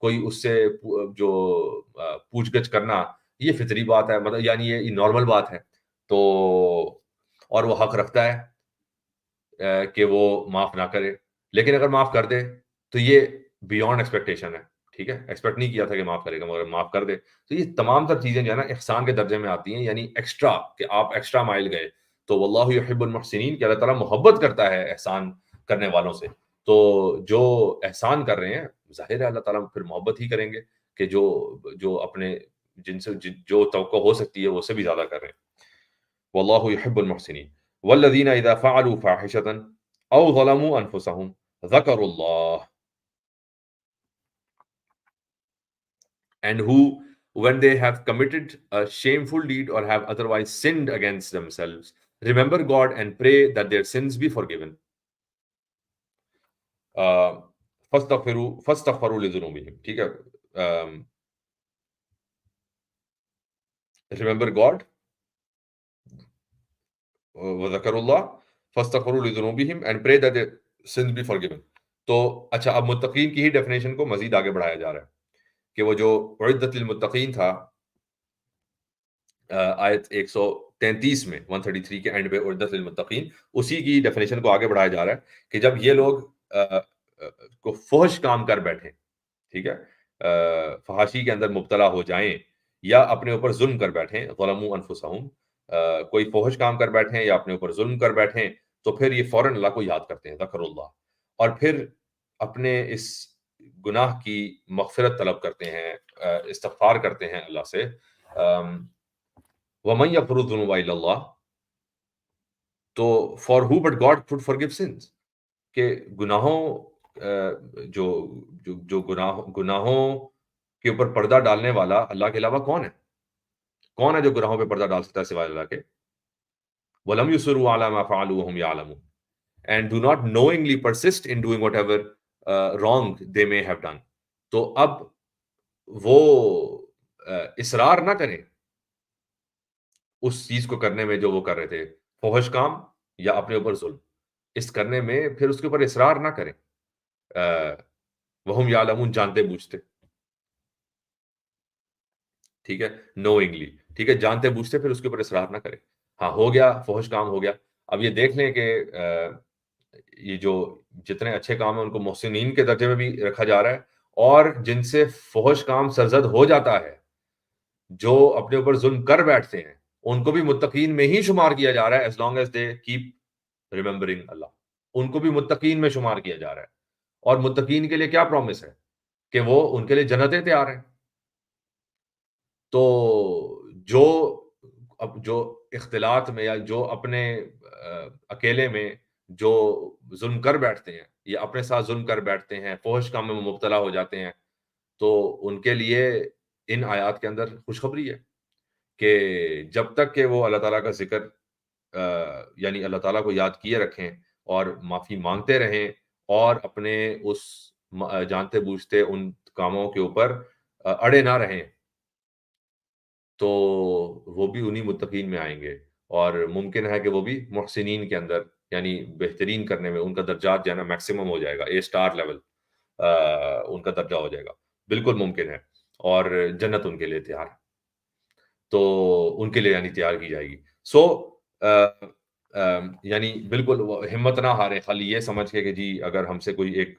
کوئی اس سے جو پوچھ گچھ کرنا، یہ فطری بات ہے. مطلب یعنی یہ نارمل بات ہے. تو اور وہ حق رکھتا ہے کہ وہ معاف نہ کرے. لیکن اگر معاف کر دے تو یہ بیونڈ ایکسپیکٹیشن ہے. ٹھیک ہے، ایکسپیکٹ نہیں کیا تھا کہ معاف کرے گا، مگر معاف کر دے. تو یہ تمام تر چیزیں جو ہے نا احسان کے درجے میں آتی ہیں، یعنی ایکسٹرا، کہ آپ ایکسٹرا مائل گئے. تو واللہ یحب المحسنین، کہ اللہ تعالیٰ محبت کرتا ہے احسان کرنے والوں سے. تو جو احسان کر رہے ہیں، ظاہر ہے اللہ تعالیٰ پھر محبت ہی کریں گے، کہ جو اپنے جن سے جو توقع ہو سکتی ہے وہ سے بھی زیادہ کر رہے ہیں. واللہ يحب المحسنين. والذين إذا فعلوا فاحشة أو ظلموا أنفسهم ذكروا الله, and who, when they have committed a shameful deed or have otherwise sinned against themselves, remember God and pray that their sins be forgiven. فاستغفروا لذنوبهم. ٹھیک ہے، remember God وذكروا الله فاستغفروا لذنوبهم and pray that their sins be forgiven. تو اچھا، اب متقین کی ہی definition کو مزید آگے بڑھایا جا رہا ہے کہ وہ جو اعدت للمتقین تھا آیت 133 میں، 133 کے اینڈ پہ اعدت للمتقین، اسی کی ڈیفینیشن کو آگے بڑھایا جا رہا ہے کہ جب یہ لوگ کو فحش کام کر بیٹھیں، ٹھیک ہے، فحاشی کے اندر مبتلا ہو جائیں یا اپنے اوپر ظلم کر بیٹھیں، ظلموا انفسہم، کوئی فحش کام کر بیٹھیں یا اپنے اوپر ظلم کر بیٹھیں، تو پھر یہ فوراً اللہ کو یاد کرتے ہیں، ذکر اللہ، اور پھر اپنے اس گناہ کی مغفرت طلب کرتے ہیں، استغفار کرتے ہیں اللہ سے. وَمَن يَغْفِرُ الذُّنُوبَ إِلَّا اللَّهُ، تو for who but God could forgive sins، کہ گناہوں جو گناہوں کے اوپر پردہ ڈالنے والا اللہ کے علاوہ کون ہے؟ کون ہے جو گناہوں پہ پردہ ڈال سکتا ہے سوائے اللہ کے؟ وَلَمْ يُصِرُّوا عَلَىٰ مَا فَعَلُوا وَهُمْ يَعْلَمُونَ، and do not knowingly persist in doing whatever wrong they may have done. تو اب وہ اصرار نہ کریں اس چیز کو کرنے میں جو وہ کر رہے تھے، فحش کام یا اپنے اوپر ظلم، اس کرنے میں پھر اس کے اوپر اصرار نہ کریں، وہم یعلمون، جانتے بوجھتے، ٹھیک ہے، نوئنگلی، ٹھیک ہے، جانتے بوجھتے پھر اس کے اوپر اصرار نہ کریں. ہاں، ہو گیا، فحش کام ہو گیا. اب یہ دیکھ لیں کہ یہ جو جتنے اچھے کام ہیں ان کو محسنین کے درجے میں بھی رکھا جا رہا ہے، اور جن سے فحش کام سرزد ہو جاتا ہے، جو اپنے اوپر ظلم کر بیٹھتے ہیں، ان کو بھی متقین میں ہی شمار کیا جا رہا ہے as long as they keep remembering اللہ. ان کو بھی متقین میں شمار کیا جا رہا ہے. اور متقین کے لیے کیا پرومس ہے؟ کہ وہ ان کے لیے جنتیں تیار ہیں. تو جو جو اختلاط میں یا جو اپنے اکیلے میں جو ظلم کر بیٹھتے ہیں یا اپنے ساتھ ظلم کر بیٹھتے ہیں، فحش کام میں مبتلا ہو جاتے ہیں، تو ان کے لیے ان آیات کے اندر خوشخبری ہے کہ جب تک کہ وہ اللہ تعالیٰ کا ذکر یعنی اللہ تعالیٰ کو یاد کیے رکھیں اور معافی مانگتے رہیں اور اپنے اس جانتے بوجھتے ان کاموں کے اوپر اڑے نہ رہیں، تو وہ بھی انہی متقین میں آئیں گے. اور ممکن ہے کہ وہ بھی محسنین کے اندر، یعنی بہترین کرنے میں ان کا درجات جو ہے نا میکسیمم ہو جائے گا، اے اسٹار لیول ان کا درجہ ہو جائے گا، بالکل ممکن ہے. اور جنت ان کے لیے تیار ہے، تو ان کے لیے یعنی تیار کی جائے گی. سو یعنی بالکل ہمت نہ ہارے خالی یہ سمجھ کے کہ جی اگر ہم سے کوئی ایک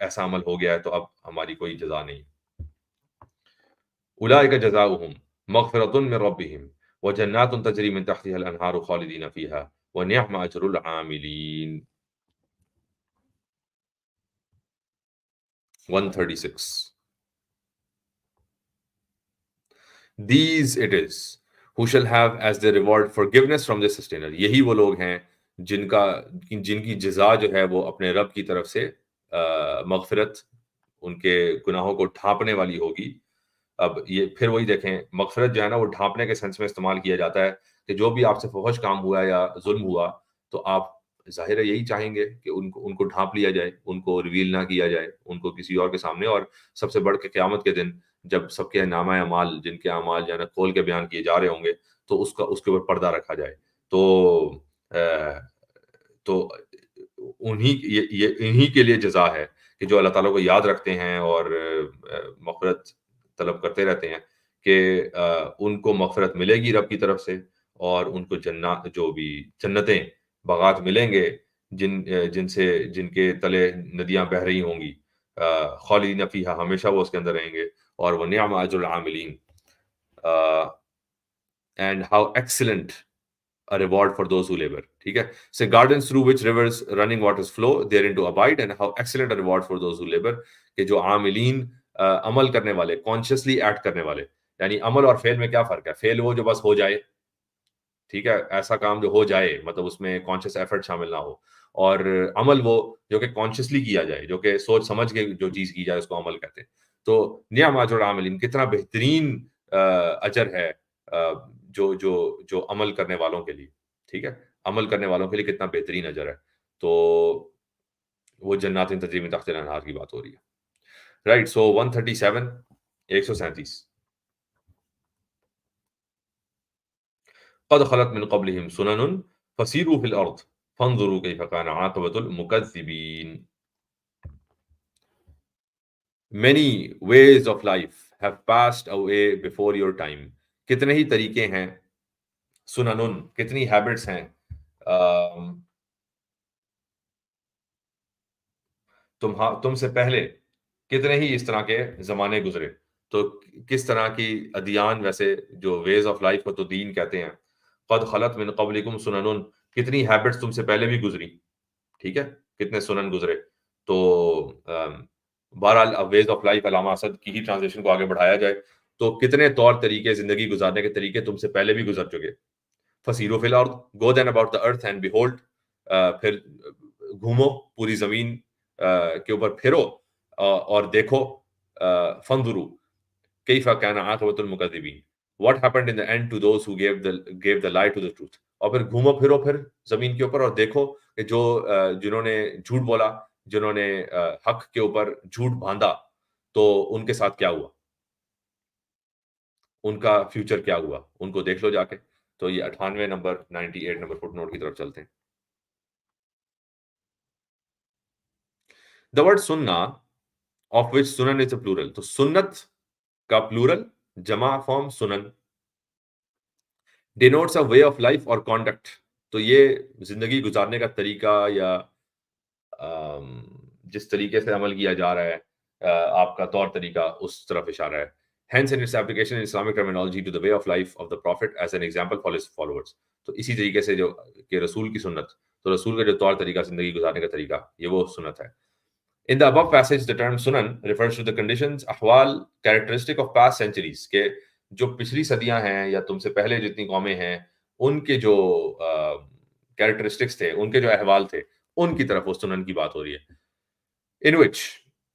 ایسا عمل ہو گیا ہے تو اب ہماری کوئی جزا نہیں. اولئک جزاؤہم مغفرۃ من ربہم وجنات تجری من تحتها الانہار خالدین فیہا ونعم اجر العاملین. 136. These it is who shall have as their reward forgiveness from their sustainer. یہی وہ لوگ ہیں جن کی جزا جو ہے وہ اپنے رب کی طرف سے مغفرت، ان کے گناہوں کو ڈھانپنے والی ہوگی. اب یہ پھر وہی دیکھیں، مغفرت جو ہے نا وہ ڈھانپنے کے سینس میں استعمال کیا جاتا ہے کہ جو بھی آپ سے فحش کام ہوا یا ظلم ہوا تو آپ ظاہر ہے یہی چاہیں گے کہ ان کو ڈھانپ لیا جائے، ان کو ریویل نہ کیا جائے، ان کو کسی اور کے سامنے. اور سب سے بڑھ کے قیامت کے دن جب سب کے نامہ اعمال، جن کے اعمال جو ہے نا کھول کے بیان کیے جا رہے ہوں گے، تو اس کے اوپر پردہ رکھا جائے. تو انہی کے لیے جزا ہے کہ جو اللہ تعالیٰ کو یاد رکھتے ہیں اور مغفرت طلب کرتے رہتے ہیں کہ ان کو مغفرت ملے گی رب کی طرف سے، اور ان کو جنات، جو بھی جنتیں، باغات ملیں گے جن کے تلے ندیاں بہہ رہی ہوں گی، خالدین فیہا، ہمیشہ وہ اس کے اندر رہیں گے. اور وہ نعم اجر العاملین، and how excellent a reward for those who labor. ٹھیک ہے، say gardens through which rivers running waters flow therein to abide, and how excellent a reward for those who labor. کہ جو عاملین، عمل کرنے والے، کانشیسلی ایکٹ کرنے والے. یعنی عمل اور فعل میں کیا فرق ہے؟ فعل وہ جو بس ہو جائے، ٹھیک ہے، ایسا کام جو ہو جائے، مطلب اس میں کانشیس ایفرٹ شامل نہ ہو. اور عمل وہ جو کہ کانشیسلی کیا جائے، جو کہ سوچ سمجھ کے جو چیز کی جائے، اس کو عمل کہتے ہیں. تو نعم اجر العاملین، کتنا بہترین اجر ہے جو عمل کرنے والوں کے لیے. ٹھیک ہے، عمل کرنے والوں کے لیے کتنا بہترین اجر ہے. تو وہ جنات تجری من تحتها الانہار کی بات ہو رہی ہے. رائٹ. سو 137، 137. قد خلت من قبلهم سنن فسیروا فی الارض فانظروا کیف کان عاقبۃ المکذبین. many ways of life have passed away before your time. کتنے ہی طریقے ہیں، سننن کتنی ہیبٹس ہیں، تم سے پہلے کتنے ہی اس طرح کے زمانے گزرے. تو کس طرح کی ادیان، ویسے جو ویز آف لائف کو تو دین کہتے ہیں. قد خلت من قبلکم سنن، کتنی ہیبٹس تم سے پہلے بھی گزری، ٹھیک ہے، کتنے سنن گزرے. تو بہرحال اب ویز آف لائف علامہ اسد کی ہی ٹرانزلیشن کو آگے بڑھایا جائے تو کتنے طور طریقے، زندگی گزارنے کے طریقے تم سے پہلے بھی گزر چکے. فسیرو فی الارض، گو دین اباؤٹ دا ارتھ اینڈ بیہولڈ، پھر گھومو پوری زمین کے اوپر پھرو اور دیکھو. فانظروا کیف کان عاقبۃ المکذبین، what happened in the end to those who gave the lie to the truth. اور پھر گھومو پھرو پھر زمین کے اوپر اور دیکھو کہ جنہوں نے جھوٹ بولا، جنہوں نے حق کے اوپر جھوٹ باندھا، تو ان کے ساتھ کیا ہوا، ان کا فیوچر کیا ہوا، ان کو دیکھ لو جا کے. تو یہ 98 نمبر 98 نمبر فٹ نوٹ کی طرف چلتے ہیں. The word سننا of which سنن is a plural. تو سنت کا پلورل جمع فارم سنن denotes a way of life or conduct. تو یہ زندگی گزارنے کا طریقہ یا جس طریقے سے عمل کیا جا رہا ہے، آپ کا طور طریقہ، اس طرف اشارہ ہے. Hence in its application in Islamic terminology to the way of life of the Prophet as an example for his followers. تو اسی طریقے سے جو کہ رسول کی سنت، تو رسول کا جو طور طریقہ، زندگی گزارنے کا طریقہ، یہ وہ سنت ہے. In the above passage, the term sunan refers to the conditions, احوال, characteristic of past centuries. کہ جو پچھلی صدیاں ہیں یا تم سے پہلے جتنی قومیں ہیں، ان کے جو کیریکٹرسٹکس تھے، ان کے جو احوال تھے، ان کی طرف وہ سنن کی بات ہو رہی ہے. In which,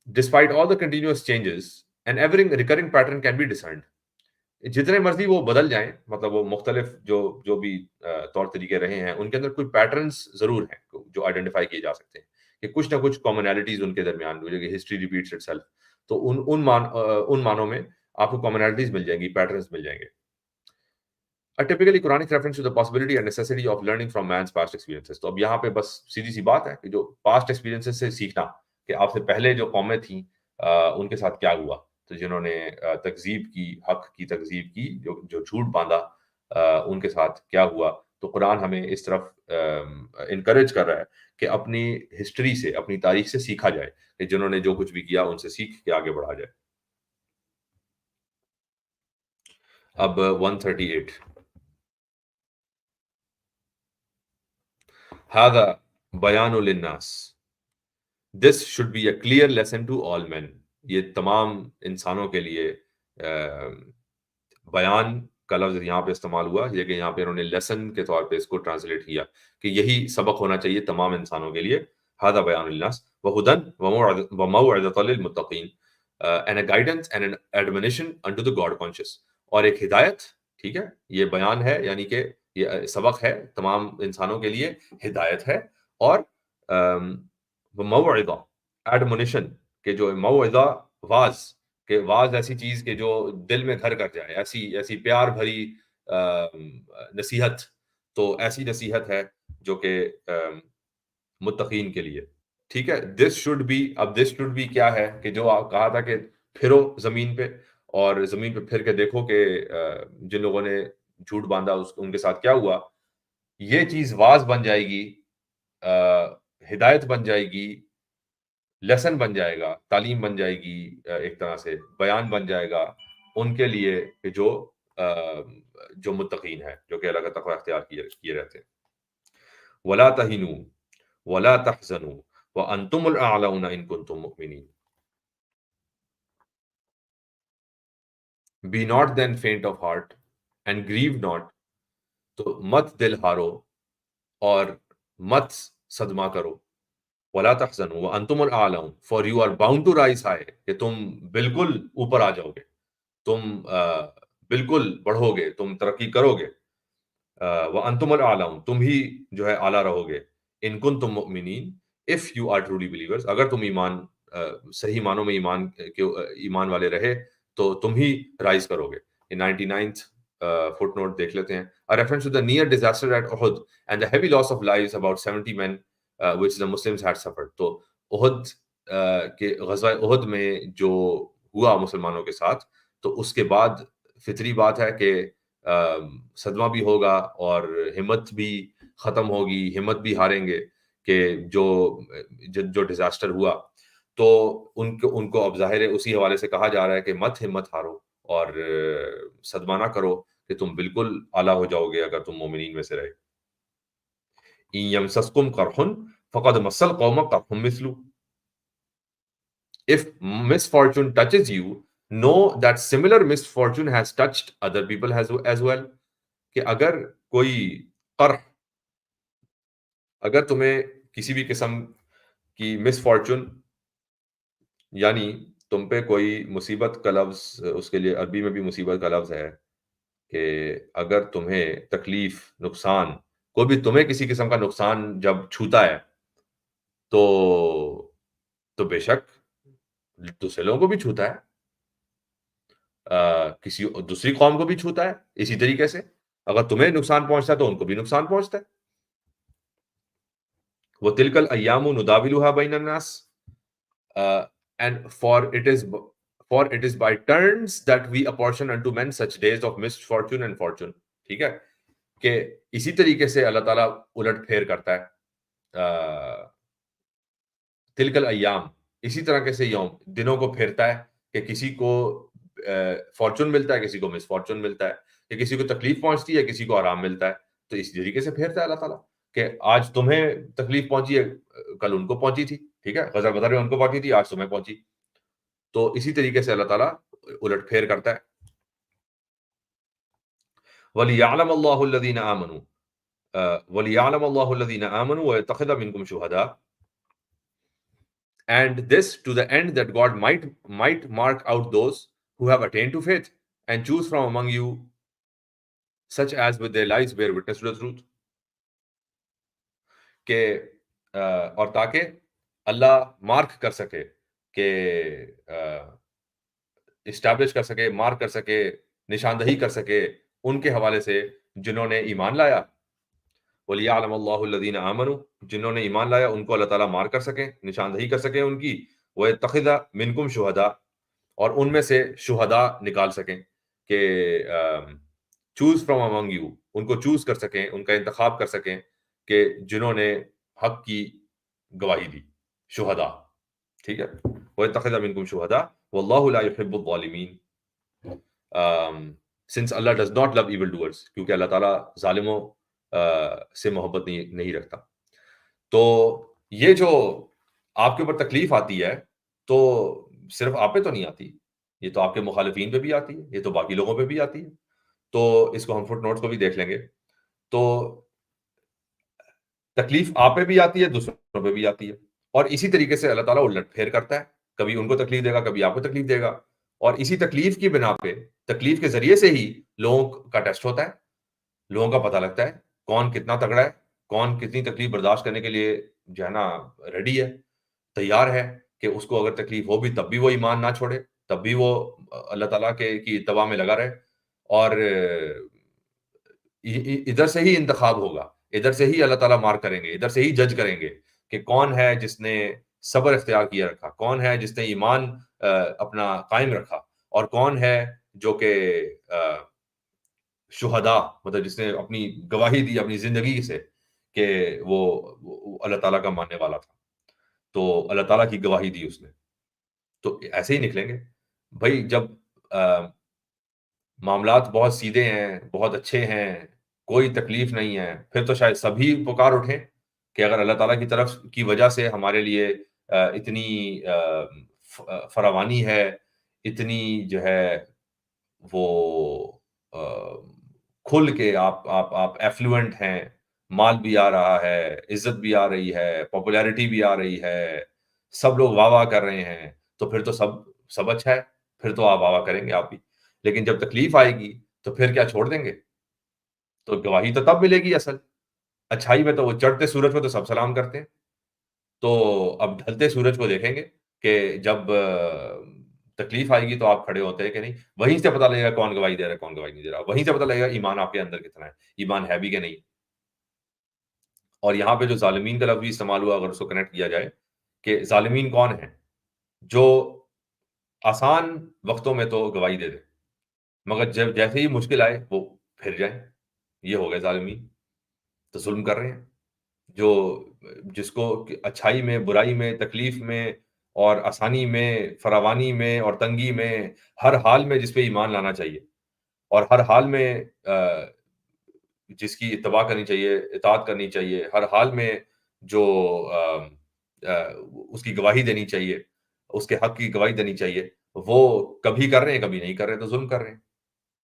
despite all the continuous changes, an ever recurring pattern can be discerned. جتنے مرضی وہ بدل جائیں، مطلب وہ مختلف جو بھی طور طریقے رہے ہیں، ان کے اندر کوئی پیٹرنس ضرور ہیں جو آئیڈینٹیفائی کیے جا سکتے ہیں، کہ کچھ نہ کچھ کامنالٹیز ان کے درمیان، جو کہ ہسٹری ریپیٹس اٹ سیلف. تو ان معنوں میں آپ کو کامنالٹیز مل جائیں گی، پیٹرنس مل جائیں گے. A typically Quranic reference to the possibility and necessity of learning from man's past experiences. تو اب یہاں پہ بس سیدھی سی بات ہے کہ جو پاسٹ ایکسپیرینسز سے سیکھنا، کہ آپ سے پہلے جو قومیں تھیں ان کے ساتھ کیا ہوا. تو جنہوں نے تکذیب کی، حق کی تکذیب کی، جو جھوٹ باندھا، ان کے ساتھ کیا ہوا. تو قرآن ہمیں اس طرف انکریج کر رہا ہے کہ اپنی ہسٹری سے، اپنی تاریخ سے سیکھا جائے، کہ جنہوں نے جو کچھ بھی کیا ان سے سیکھ کے آگے بڑھا جائے. اب 138. هذا بیان للناس. This should be a clear lesson to all men. یہ تمام انسانوں کے لیے بیان کا لفظ یہاں پہ استعمال ہوا، یہ کہ یہاں پہ انہوں نے لیسن کے طور پہ اس کو ٹرانسلیٹ کیا کہ یہی سبق ہونا چاہیے تمام انسانوں کے لیے. هذا بیان للناس وهدى وموعظة للمتقین. And a guidance and an admonition unto the God conscious. اور ایک ہدایت، ٹھیک ہے، یہ بیان ہے، یعنی کہ یہ سبق ہے تمام انسانوں کے لیے، ہدایت ہے، اور موعظہ، ایڈمونیشن، کہ جو موعظہ، واز، کہ واز ایسی چیز کہ جو دل میں گھر کر جائے، ایسی پیار بھری نصیحت. تو ایسی نصیحت ہے جو کہ متقین کے لیے، ٹھیک ہے. دس شوڈ بی، اب دس شوڈ بی کیا ہے کہ جو آپ کہا تھا کہ پھرو زمین پہ، اور زمین پہ پھر کے دیکھو کہ جن لوگوں نے جھوٹ باندھا ان کے ساتھ کیا ہوا. یہ چیز واز بن جائے گی، ہدایت بن جائے گی، لیسن بن جائے گا، تعلیم بن جائے گی، ایک طرح سے بیان بن جائے گا ان کے لیے کہ جو متقین ہے، جو کہ اللہ کا تقوی اختیار کیے رہتے ہیں. وَلَا تَهِنُوا وَلَا تَحْزَنُوا وَأَنْتُمُ الْأَعْلَوْنَ إِن كُنتُم مُؤْمِنِينَ. Be not then faint of heart and grieve not. تو مت دل ہارو اور مت صدمہ کرو. وَلَا تَحْزَنُوا وَأَنْتُمُ الْأَعْلَوْنَ for you are bound to rise high. کہ تم بالکل اوپر آ جاؤ گے، تم بالکل بڑھو گے، تم ترقی کرو گے. وَأَنْتُمُ الْأَعْلَوْنَ تم ہی جو ہے اعلیٰ رہو گے. إِن كُنتُم مُؤْمِنِينَ if you are truly believers. اگر تم صحیح معنوں میں ایمان والے رہے تو تم ہی رائز کرو گے. 99th فٹ نوٹ دیکھ لیتے ہیں. A reference to the near disaster at Uhud and the heavy loss of lives about 70 men which the Muslims had suffered. تو احد کہ غزوہ احد میں جو ہوا مسلمانوں کے ساتھ، تو اس کے بعد فطری بات ہے کہ صدمہ بھی ہوگا اور ہمت بھی ختم ہوگی، ہمت بھی ہاریں گے کہ جو ڈیزاسٹر ہوا. تو ان کو اب ظاہر ہے اسی حوالے سے کہا جا رہا ہے کہ مت ہمت ہارو اور صدمہ نہ کرو کہ تم بالکل اعلیٰ ہو جاؤ گے اگر تم مومنین میں سے رہے. إِن يَمْسَسْكُمْ قَرْحٌ فَقَدْ مَسَّ الْقَوْمَ قَرْحٌ مِثْلُهُ. If misfortune touches you, know that similar misfortune has touched other people as well. کہ اگر تمہیں کسی بھی قسم کی مس فارچون، یعنی تم پہ کوئی مصیبت کا لفظ، اس کے لیے عربی میں بھی مصیبت کا لفظ ہے کہ اگر تمہیں تکلیف، نقصان، کوئی بھی تمہیں کسی قسم کا نقصان جب چھوتا ہے تو بے شک دوسرے لوگوں کو بھی چھوتا ہے، کسی دوسری قوم کو بھی چھوتا ہے. اسی طریقے سے اگر تمہیں نقصان پہنچتا ہے تو ان کو بھی نقصان پہنچتا ہے. وَتِلْكَ الْأَيَّامُ نُدَاوِلُهَا بَيْنَ النَّاسِ. And for it is by turns that we apportion unto men such days of misfortune and fortune. ٹھیک ہے کہ اسی طریقے سے اللہ تعالیٰ الٹ پھیر کرتا ہے. تلک الایام، اسی طرح کے سے یوم، دنوں کو پھیرتا ہے کہ کسی کو فارچون ملتا ہے، کسی کو مس فارچون ملتا ہے، کہ کسی کو تکلیف پہنچتی ہے، کسی کو آرام ملتا ہے. تو اسی طریقے سے پھیرتا ہے اللہ تعالیٰ کہ آج تمہیں تکلیف پہنچی ہے، کل ان کو پہنچی تھی. ٹھیک ہے، غزوہ بدر میں ان کو پہنچی تھی، آج تمہیں پہنچی. تو اسی طریقے سے اللہ تعالیٰ الٹ پھیر کرتا ہے. وَلِيَعْلَمَ اللَّهُ الَّذِينَ آمَنُوا وَيَتَّخِذَ مِنكُمْ شُهَدَاءَ. And this to the end that God might mark out those who have attained to faith and choose from among you such as with their lives bear witness to the truth. کہ اور تاکہ اللہ mark کر سکے، کہ establish کر سکے، mark کر سکے، نشاندہی کر سکے ان کے حوالے سے جنہوں نے ایمان لایا. وَلِيَعْلَمَ اللَّهُ الَّذِينَ آمَنُوا، جنہوں نے ایمان لایا ان کو اللہ تعالیٰ مار کر سکیں، نشاندہی کر سکیں ان کی. وَيَتَّخِذَ مِنْكُمْ شُهَدَاءَ، اور ان میں سے شہداء نکال سکیں، کہ چوز فرام امنگ یو، ان کو چوز کر سکیں، ان کا انتخاب کر سکیں کہ جنہوں نے حق کی گواہی دی، شہداء. ٹھیک ہے، وَيَتَّخِذَ مِنْكُمْ شُهَدَاءَ وَاللَّهُ لَا يُحِبُّ الظَّالِمِينَ. Since Allah does not love evil doers، کیونکہ اللہ تعالیٰ ظالموں سے محبت نہیں رکھتا. تو یہ جو آپ کے اوپر تکلیف آتی ہے تو صرف آپ پہ تو نہیں آتی، یہ تو آپ کے مخالفین پہ بھی آتی ہے، یہ تو باقی لوگوں پہ بھی آتی ہے. تو اس کو ہم فٹ نوٹ کو بھی دیکھ لیں گے. تو تکلیف آپ پہ بھی آتی ہے، دوسروں پہ بھی آتی ہے، اور اسی طریقے سے اللہ تعالیٰ الٹ پھیر کرتا ہے، کبھی ان کو تکلیف دے گا، کبھی آپ کو تکلیف دے گا. اور اسی تکلیف کی بنا پہ، تکلیف کے ذریعے سے ہی لوگوں کا ٹیسٹ ہوتا ہے، لوگوں کا پتہ لگتا ہے کون کتنا تگڑا ہے، کون کتنی تکلیف برداشت کرنے کے لیے جو ہے نا ریڈی ہے، تیار ہے، کہ اس کو اگر تکلیف ہو بھی تب بھی وہ ایمان نہ چھوڑے، تب بھی وہ اللہ تعالیٰ کی اتباع میں لگا رہے. اور ادھر سے ہی انتخاب ہوگا، ادھر سے ہی اللہ تعالیٰ مار کریں گے، ادھر سے ہی جج کریں گے کہ کون ہے جس نے صبر اختیار کیا رکھا، کون ہے جس نے ایمان اپنا قائم رکھا، اور کون ہے جو کہ شہداء، مطلب جس نے اپنی گواہی دی اپنی زندگی سے کہ وہ اللہ تعالیٰ کا ماننے والا تھا، تو اللہ تعالیٰ کی گواہی دی اس نے. تو ایسے ہی نکلیں گے بھائی. جب معاملات بہت سیدھے ہیں، بہت اچھے ہیں، کوئی تکلیف نہیں ہے، پھر تو شاید سبھی پکار اٹھیں کہ اگر اللہ تعالیٰ کی طرف کی وجہ سے ہمارے لیے اتنی فراوانی ہے، اتنی جو ہے وہ کھل کے آپ ایفلوئنٹ ہیں، مال بھی آ رہا ہے، عزت بھی آ رہی ہے، پاپولیرٹی بھی آ رہی ہے، سب لوگ واہ واہ کر رہے ہیں، تو پھر تو سب اچھا ہے، پھر تو آپ واہ واہ کریں گے آپ بھی. لیکن جب تکلیف آئے گی تو پھر کیا چھوڑ دیں گے؟ تو گواہی تو تب ملے گی اصل. اچھائی میں تو وہ چڑھتے سورج کو تو سب سلام کرتے ہیں، تو اب ڈھلتے سورج کو دیکھیں گے کہ جب تکلیف آئے گی تو آپ کھڑے ہوتے ہیں کہ نہیں. وہیں سے پتہ لگے گا کون گواہی دے رہا ہے، کون گواہی نہیں دے رہا. وہیں سے پتہ لگے گا ایمان آپ کے اندر کتنا ہے، ایمان ہے بھی کہ نہیں. اور یہاں پہ جو ظالمین کا لفظ بھی استعمال ہوا، اگر اس کو کنیکٹ کیا جائے کہ ظالمین کون ہیں، جو آسان وقتوں میں تو گواہی دے دے، مگر جب جیسے ہی مشکل آئے وہ پھر جائیں، یہ ہو گئے ظالمین، تو ظلم کر رہے ہیں، جو جس کو اچھائی میں، برائی میں، تکلیف میں اور آسانی میں، فراوانی میں اور تنگی میں، ہر حال میں جس پہ ایمان لانا چاہیے اور ہر حال میں جس کی اتباع کرنی چاہیے، اطاعت کرنی چاہیے، ہر حال میں جو آ، آ، اس کی گواہی دینی چاہیے، اس کے حق کی گواہی دینی چاہیے، وہ کبھی کر رہے ہیں، کبھی نہیں کر رہے ہیں، تو ظلم کر رہے ہیں۔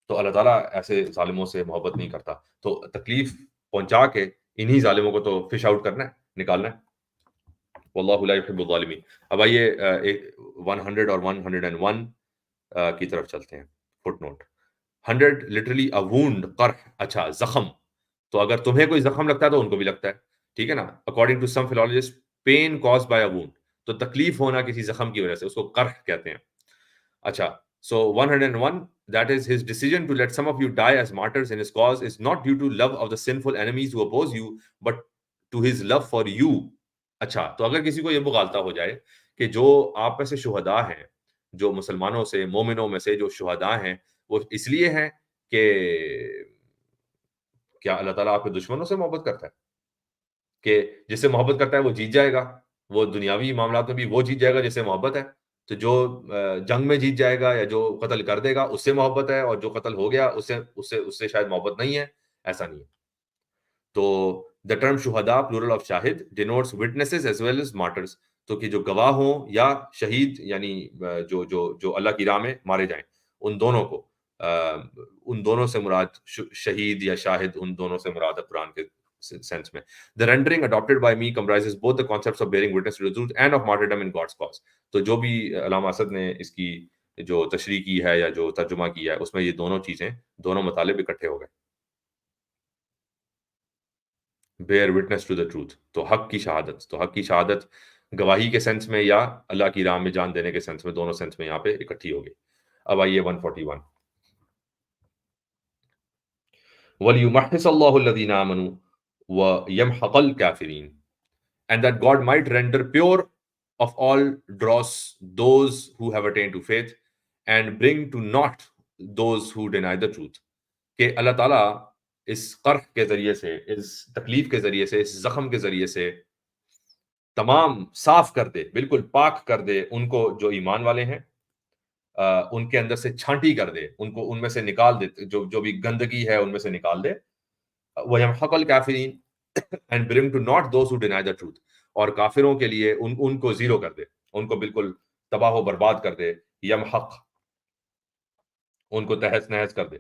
تو اللہ تعالیٰ ایسے ظالموں سے محبت نہیں کرتا، تو تکلیف پہنچا کے انہی ظالموں کو تو فش آؤٹ کرنا ہے، نکالنا ہے۔ واللہ لا يحب الظالمین۔ اب آئیے 100 اور 101 کی طرف چلتے ہیں۔ Footnote 100 literally a wound، قرح، اچھا زخم، تو اگر تمہیں کوئی زخم لگتا ہے تو ان کو بھی لگتا ہے، ٹھیک ہے نا، according to some philologist pain cause by a wound, تو تکلیف ہونا کسی زخم کی وجہ سے، اس کو قرح کہتے ہیں۔ اچھا، so 101 that is his decision to let some of you die as martyrs in his cause is not due to love of the sinful enemies who oppose you but to his love for you۔ اچھا، تو اگر کسی کو یہ مغالطہ ہو جائے کہ جو آپ میں سے شہداء ہیں، جو مسلمانوں سے، مومنوں میں سے جو شہداء ہیں، وہ اس لیے ہیں کہ کیا اللہ تعالیٰ آپ کے دشمنوں سے محبت کرتا ہے؟ کہ جس سے محبت کرتا ہے وہ جیت جائے گا، وہ دنیاوی معاملات میں بھی وہ جیت جائے گا جس سے محبت ہے، تو جو جنگ میں جیت جائے گا یا جو قتل کر دے گا اس سے محبت ہے، اور جو قتل ہو گیا اس سے شاید محبت نہیں ہے، ایسا نہیں ہے۔ تو the term شہداء plural of Shahid denotes witnesses as well as martyrs، تو کہ جو گواہ ہوں یا شہید، یعنی جو اللہ کی راہ میں مارے جائیں، ان دونوں کو ان دونوں سے مراد شہید یا شاہد، ان دونوں سے مراد ہے قرآن کے سینس میں۔ The rendering adopted by me comprises both the concepts of bearing witness to the truth and of martyrdom in God's cause۔ تو جو بھی علامہ اسد نے اس کی جو تشریح کی ہے یا جو ترجمہ کیا ہے، اس میں یہ دونوں چیزیں، دونوں مطالب اکٹھے ہو گئے۔ Bear witness to the truth, تو حق کی شہادت، تو حق کی شہادت گواہی کے سینس میں یا اللہ کی راہ میں جان دینے کے سینس میں، دونوں سینس میں یہاں پہ اکٹھی ہو گئی۔ اب آئیے 141، وَلْيُمَحِّصَ اللَّهُ الَّذِينَ آمَنُوا وَيَمْحَقَ الْكَافِرِينَ، and that God might render pure of all dross those who have attained to faith and bring to naught those who deny the truth۔ کہ اللہ تعالیٰ اس قرح کے ذریعے سے، اس تکلیف کے ذریعے سے، اس زخم کے ذریعے سے تمام صاف کر دے، بالکل پاک کر دے ان کو جو ایمان والے ہیں، ان کے اندر سے چھانٹی کر دے، ان کو ان میں سے نکال دے، جو بھی گندگی ہے ان میں سے نکال دے۔ وَيَمْحَقَ الْكَافِرِينَ and bring to naught those who deny the truth، اور کافروں کے لیے ان کو زیرو کر دے، ان کو بالکل تباہ و برباد کر دے، یمحق، ان کو تہس نہس کر دے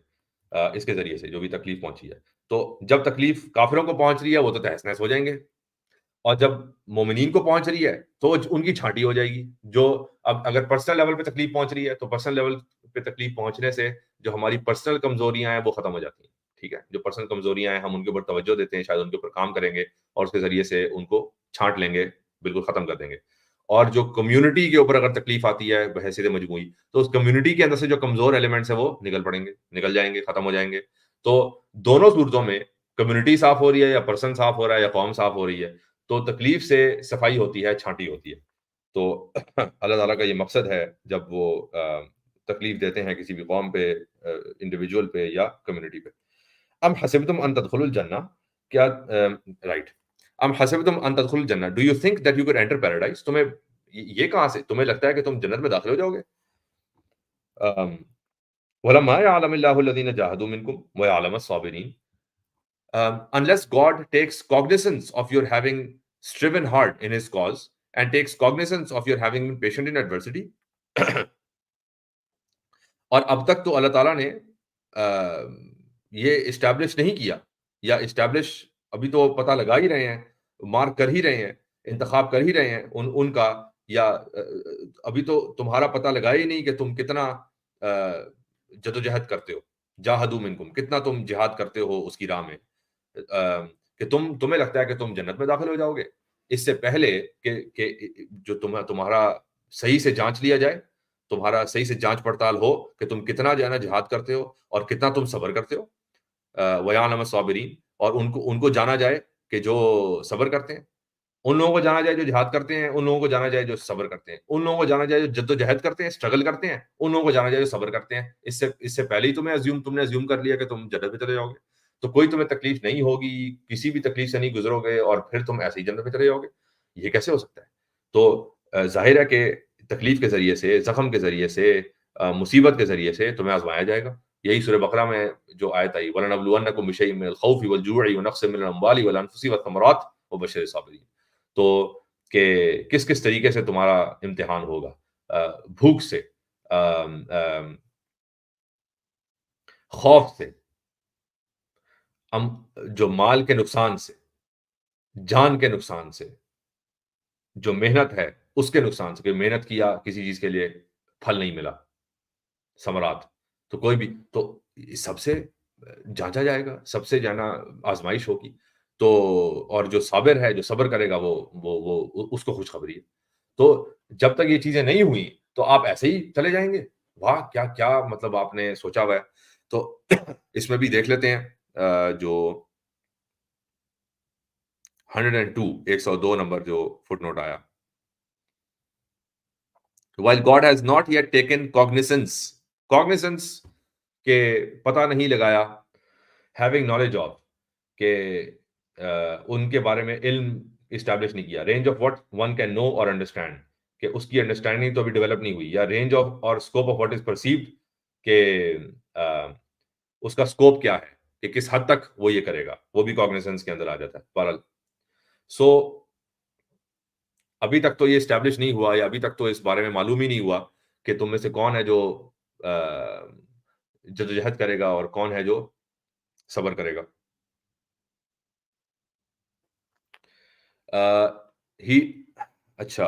اس کے ذریعے سے جو بھی تکلیف پہنچی ہے۔ تو جب تکلیف کافروں کو پہنچ رہی ہے وہ تو تہس نہس ہو جائیں گے، اور جب مومنین کو پہنچ رہی ہے تو ان کی چھانٹی ہو جائے گی۔ جو اب اگر پرسنل لیول پہ تکلیف پہنچ رہی ہے تو پرسنل لیول پہ تکلیف پہنچنے سے جو ہماری پرسنل کمزوریاں ہیں وہ ختم ہو جاتی ہیں، ٹھیک ہے، جو پرسنل کمزوریاں ہیں ہم ان کے اوپر توجہ دیتے ہیں، شاید ان کے اوپر کام کریں گے اور اس کے ذریعے سے ان کو چھانٹ لیں گے، بالکل ختم کر دیں گے۔ اور جو کمیونٹی کے اوپر اگر تکلیف آتی ہے بحیثیت مجموعی، تو اس کمیونٹی کے اندر سے جو کمزور ایلیمنٹس ہیں وہ نکل پڑیں گے، نکل جائیں گے، ختم ہو جائیں گے۔ تو دونوں صورتوں میں کمیونٹی صاف ہو رہی ہے یا پرسن صاف ہو رہا ہے یا قوم صاف ہو رہی ہے، تو تکلیف سے صفائی ہوتی ہے، چھانٹی ہوتی ہے۔ تو اللہ تعالیٰ کا یہ مقصد ہے جب وہ تکلیف دیتے ہیں کسی بھی قوم پہ، انڈیویجول پہ یا کمیونٹی پہ۔ ام حسبتم ان تدخلوا الجنہ، کیا رائٹ، ام حسبتم ان تدخلوا الجنہ do you think that you could enter paradise, تمہیں یہ کہاں سے تمہیں لگتا ہے کہ تم جنت میں داخل ہو جاؤ گے؟ وَلَمَّا يَعْلَمِ اللَّهُ الَّذِينَ جَاهَدُوا مِنْكُمْ وَيَعْلَمَ الصَّابِرِينَ۔ Unless God takes cognizance of your having striven hard in his cause and takes cognizance of your having been patient in adversity۔ اور اب تک تو اللہ تعالیٰ نے یہ اسٹیبلش نہیں کیا، یا اسٹیبلش ابھی تو پتہ لگا ہی رہے ہیں، مارک کر ہی رہے ہیں، انتخاب کر ہی رہے ہیں ان کا، یا ابھی تو تمہارا پتہ لگا ہی نہیں کہ تم کتنا جدوجہد کرتے ہو، جاہدوا منکم، کتنا تم جہاد کرتے ہو اس کی راہ میں، کہ تمہیں لگتا ہے کہ تم جنت میں داخل ہو جاؤ گے اس سے پہلے کہ جو تمہارا صحیح سے جانچ لیا جائے، تمہارا صحیح سے جانچ پڑتال ہو کہ تم کتنا جو ہے نا جہاد کرتے ہو اور کتنا تم صبر کرتے ہو۔ وَيَعْلَمَ الصَّابِرِينَ، اور ان کو جانا جائے کہ جو صبر کرتے ہیں، ان لوگوں کو جانا جائے جو جہاد کرتے ہیں، ان لوگوں کو جانا جائے جو صبر کرتے ہیں، ان لوگوں کو جانا جائے جو جدوجہد کرتے ہیں، اسٹرگل کرتے ہیں، ان لوگوں کو جانا جائے جو صبر کرتے ہیں۔ اس سے پہلے ہی تم نے ازیوم کر لیا کہ تم جنت میں چلے جاؤ گے، تو کوئی تمہیں تکلیف نہیں ہوگی، کسی بھی تکلیف سے نہیں گزرو گے اور پھر تم ایسے ہی جنت میں چلے جاؤ گے، یہ کیسے ہو سکتا ہے؟ تو ظاہر ہے کہ تکلیف کے ذریعے سے، زخم کے ذریعے سے، مصیبت کے ذریعے سے تمہیں آزمایا جائے گا۔ یہی سورہ بقرہ میں جو آیت آئی وَلَنَبْلُوَنَّكُم بِشَيْءٍ مِّنَ الْخَوْفِ وَالْجُوعِ وَنَقْصٍ مِّنَ الْأَمْوَالِ وَالْأَنفُسِ وَالثَّمَرَاتِ وَبَشِّرِ الصَّابِرِينَ۔ تو کہ کس کس طریقے سے تمہارا امتحان ہوگا، بھوک سے، آم، آم، خوف سے، جو مال کے نقصان سے، جان کے نقصان سے، جو محنت ہے اس کے نقصان سے، کہ محنت کیا کسی چیز کے لیے پھل نہیں ملا، ثمرات، تو کوئی بھی تو سب سے جانچا جائے گا، سب سے جانا آزمائش ہوگی۔ تو اور جو صابر ہے، جو صبر کرے گا، وہ اس کو خوشخبری ہے۔ تو جب تک یہ چیزیں نہیں ہوئی تو آپ ایسے ہی چلے جائیں گے؟ واہ، کیا کیا مطلب آپ نے سوچا ہوا ہے۔ تو اس میں بھی دیکھ لیتے ہیں جو 102 102 نمبر جو فٹ نوٹ آیا، while God has not yet taken cognizance کہ پتہ نہیں لگایا، having knowledge of کہ ان کے بارے میں علم اسٹیبلش نہیں کیا، range of what one can know اور انڈرسٹینڈ، کہ اس کی انڈرسٹینڈنگ تو ابھی ڈیولپ نہیں ہوئی، یا رینج آف اور scope of what is perceived, کہ اس کا اسکوپ کیا ہے، کہ کس حد تک وہ یہ کرے گا، وہ بھی کوگنیسنس کے اندر آ جاتا ہے۔ بہرحال سو ابھی تک تو یہ اسٹیبلش نہیں ہوا، یا ابھی تک تو اس بارے میں معلوم ہی نہیں ہوا کہ تم میں سے کون ہے جو جدوجہد کرے گا اور کون ہے جو صبر کرے گا۔ ہی اچھا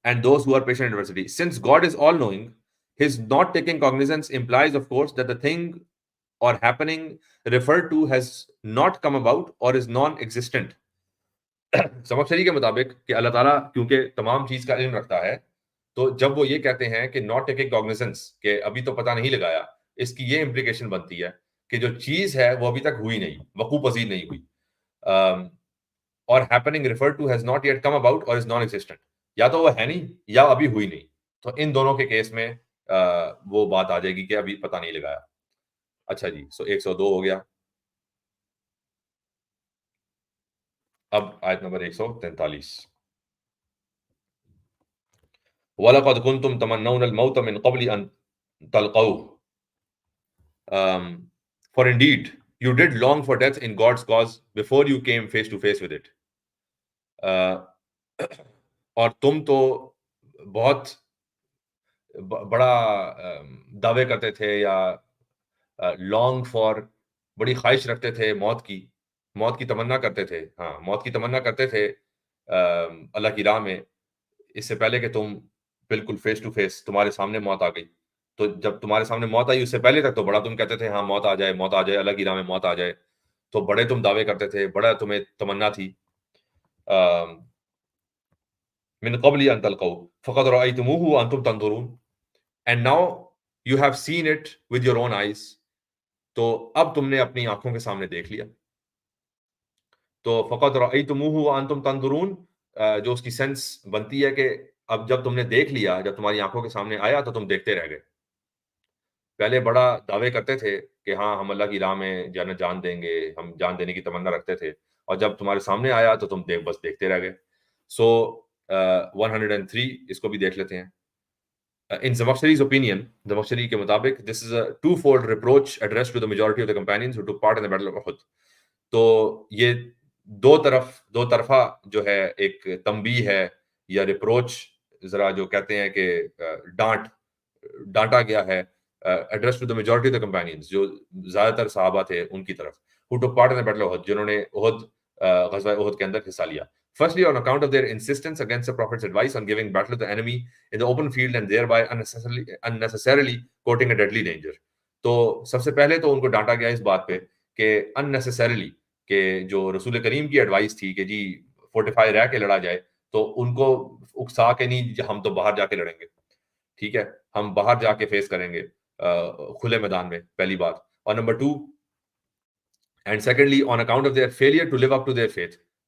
and those who are patient in adversity. Since God is all knowing, his not taking cognizance implies, of course, that the thing or happening referred to has not come about or is non-existent. سمجھری کے مطابق کہ اللہ تعالیٰ کیونکہ تمام چیز کا علم رکھتا ہے، تو جب وہ یہ کہتے ہیں کہ not taking cognizance، کہ ابھی تو پتہ نہیں لگایا، اس کی یہ امپلیکیشن بنتی ہے کہ جو چیز ہے وہ ابھی تک ہوئی نہیں، وقوع پذیر نہیں ہوئی، اور happening referred to has not yet come about or is non-existent، یا تو وہ ہے نہیں یا ابھی ہوئی نہیں۔ تو ان دونوں کے کیس میں وہ بات آ جائے گی کہ ابھی پتہ نہیں لگایا۔ اچھا جی، 102 ہو گیا۔ اب آیت نمبر 143، وَلَقَدْ كُنْتُمْ تَمَنَّوْنَ الْمَوْتَ مِنْ قَبْلِ أَنْ تَلْقَوْهُ for indeed you did long for death in God's cause before you came face to face with it. اور تم تو بہت بڑا دعوے کرتے تھے، یا لانگ فار، بڑی خواہش رکھتے تھے موت کی تمنا کرتے تھے، ہاں موت کی تمنا کرتے تھے اللہ کی راہ میں، اس سے پہلے کہ تم بالکل فیس ٹو فیس تمہارے سامنے موت آ گئی۔ تو جب تمہارے سامنے موت آئی، اس سے پہلے تک تو بڑا تم کہتے تھے ہاں موت آ جائے اللہ کی راہ میں موت آ جائے، تو بڑے تم دعوے کرتے تھے، بڑا تمہیں تمنا تھی۔ من قبل ان تلقوا فقد رأيتموه وانتم تنظرون and now you have seen it with your own eyes، تو اب تم نے اپنی آنکھوں کے سامنے دیکھ لیا۔ تو فقد رأيتموه وانتم تنظرون، جو اس کی سینس بنتی ہے کہ اب جب تم نے دیکھ لیا، جب تمہاری آنکھوں کے سامنے آیا تو تم دیکھتے رہ گئے۔ پہلے بڑا دعوے کرتے تھے کہ ہاں ہم اللہ کی راہ میں جان دیں گے، ہم جان دینے کی تمنا رکھتے تھے، اور جب تمہارے سامنے آیا تو تم بس دیکھتے رہ گئے۔ سو 103 اس کو بھی دیکھ لیتے ہیں۔ In Zamakhshari's opinion, Zamakhshari کے مطابق this is a two-fold reproach addressed to the majority of the companions who took part in the battle of Uhud۔ تو یہ دو طرفہ جو ہے ایک تنبیہ ہے یا ریپروچ، ذرا جو کہتے ہیں کہ ڈانٹا گیا ہے، addressed to the majority of the companions، جو زیادہ تر صحابہ تھے ان کی طرف، who took part in the battle of Uhud، جنہوں نے غزوہ احد کے اندر حصہ لیا۔ Firstly, on account of their insistence against the Prophet's advice on giving battle to the enemy in the open field and thereby unnecessarily courting a deadly danger۔ تو سب سے پہلے تو ان کو ڈانٹا گیا اس بات پہ کہ unnecessarily، کہ جو رسول کریم کی ایڈوائس تھی کہ جی فورٹیفائی رہ کے لڑا جائے، تو ان کو اکسا کے نہیں ہم تو باہر جا کے لڑیں گے، ٹھیک ہے، ہم باہر جا کے فیس کریں گے کھلے میدان میں، پہلی بات۔ اور number 2 and secondly on account of their failure to live up to their faith،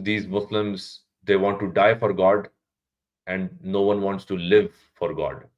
these Muslims they want to die for God and no one wants to live for God,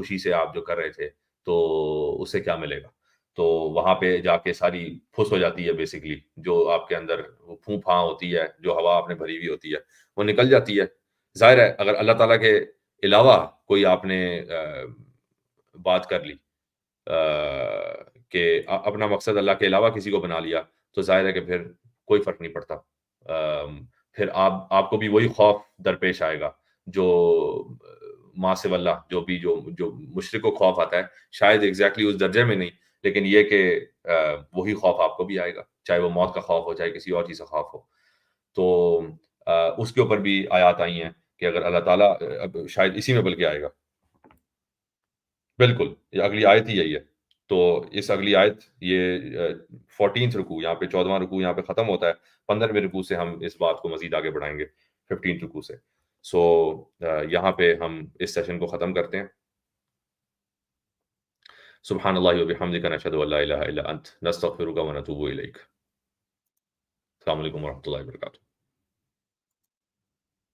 خوشی سے آپ جو کر رہے تھے تو اس سے کیا ملے گا؟ تو وہاں پہ جا کے ساری پھس ہو جاتی ہے بیسیکلی، جو آپ کے اندر وہ پھوں پھاں ہوتی ہے، جو ہوا آپ نے بھری ہوئی ہوتی ہے وہ نکل جاتی ہے۔ ظاہر ہے اگر اللہ تعالیٰ کے علاوہ کوئی آپ نے بات کر لی، کہ اپنا مقصد اللہ کے علاوہ کسی کو بنا لیا، تو ظاہر ہے کہ پھر کوئی فرق نہیں پڑتا۔ پھر آپ کو بھی وہی خوف درپیش آئے گا جو ماں سے واللہ، جو مشرک کو خوف آتا ہے، شاید ایگزیکٹلی اس درجے میں نہیں، لیکن یہ کہ وہی خوف آپ کو بھی آئے گا، چاہے وہ موت کا خوف ہو، چاہے کسی اور چیز کا خوف ہو۔ تو اس کے اوپر بھی آیات آئی ہیں کہ اگر اللہ تعالیٰ اب شاید اسی میں بلکہ آئے گا، بالکل یہ اگلی آیت ہی یہی ہے۔ تو اس اگلی آیت یہ 14 رکوع، یہاں پہ 14واں رکوع یہاں پہ ختم ہوتا ہے، 15ویں رکوع سے ہم اس بات کو مزید آگے بڑھائیں گے 15 رکوع سے۔ سو یہاں پہ ہم اس سیشن کو ختم کرتے ہیں۔ سبحان اللہ و بحمدک، نشہد ان لا الہ الا انت، نستغفرک و نتوب الیک۔ السلام علیکم ورحمۃ اللہ وبرکاتہ۔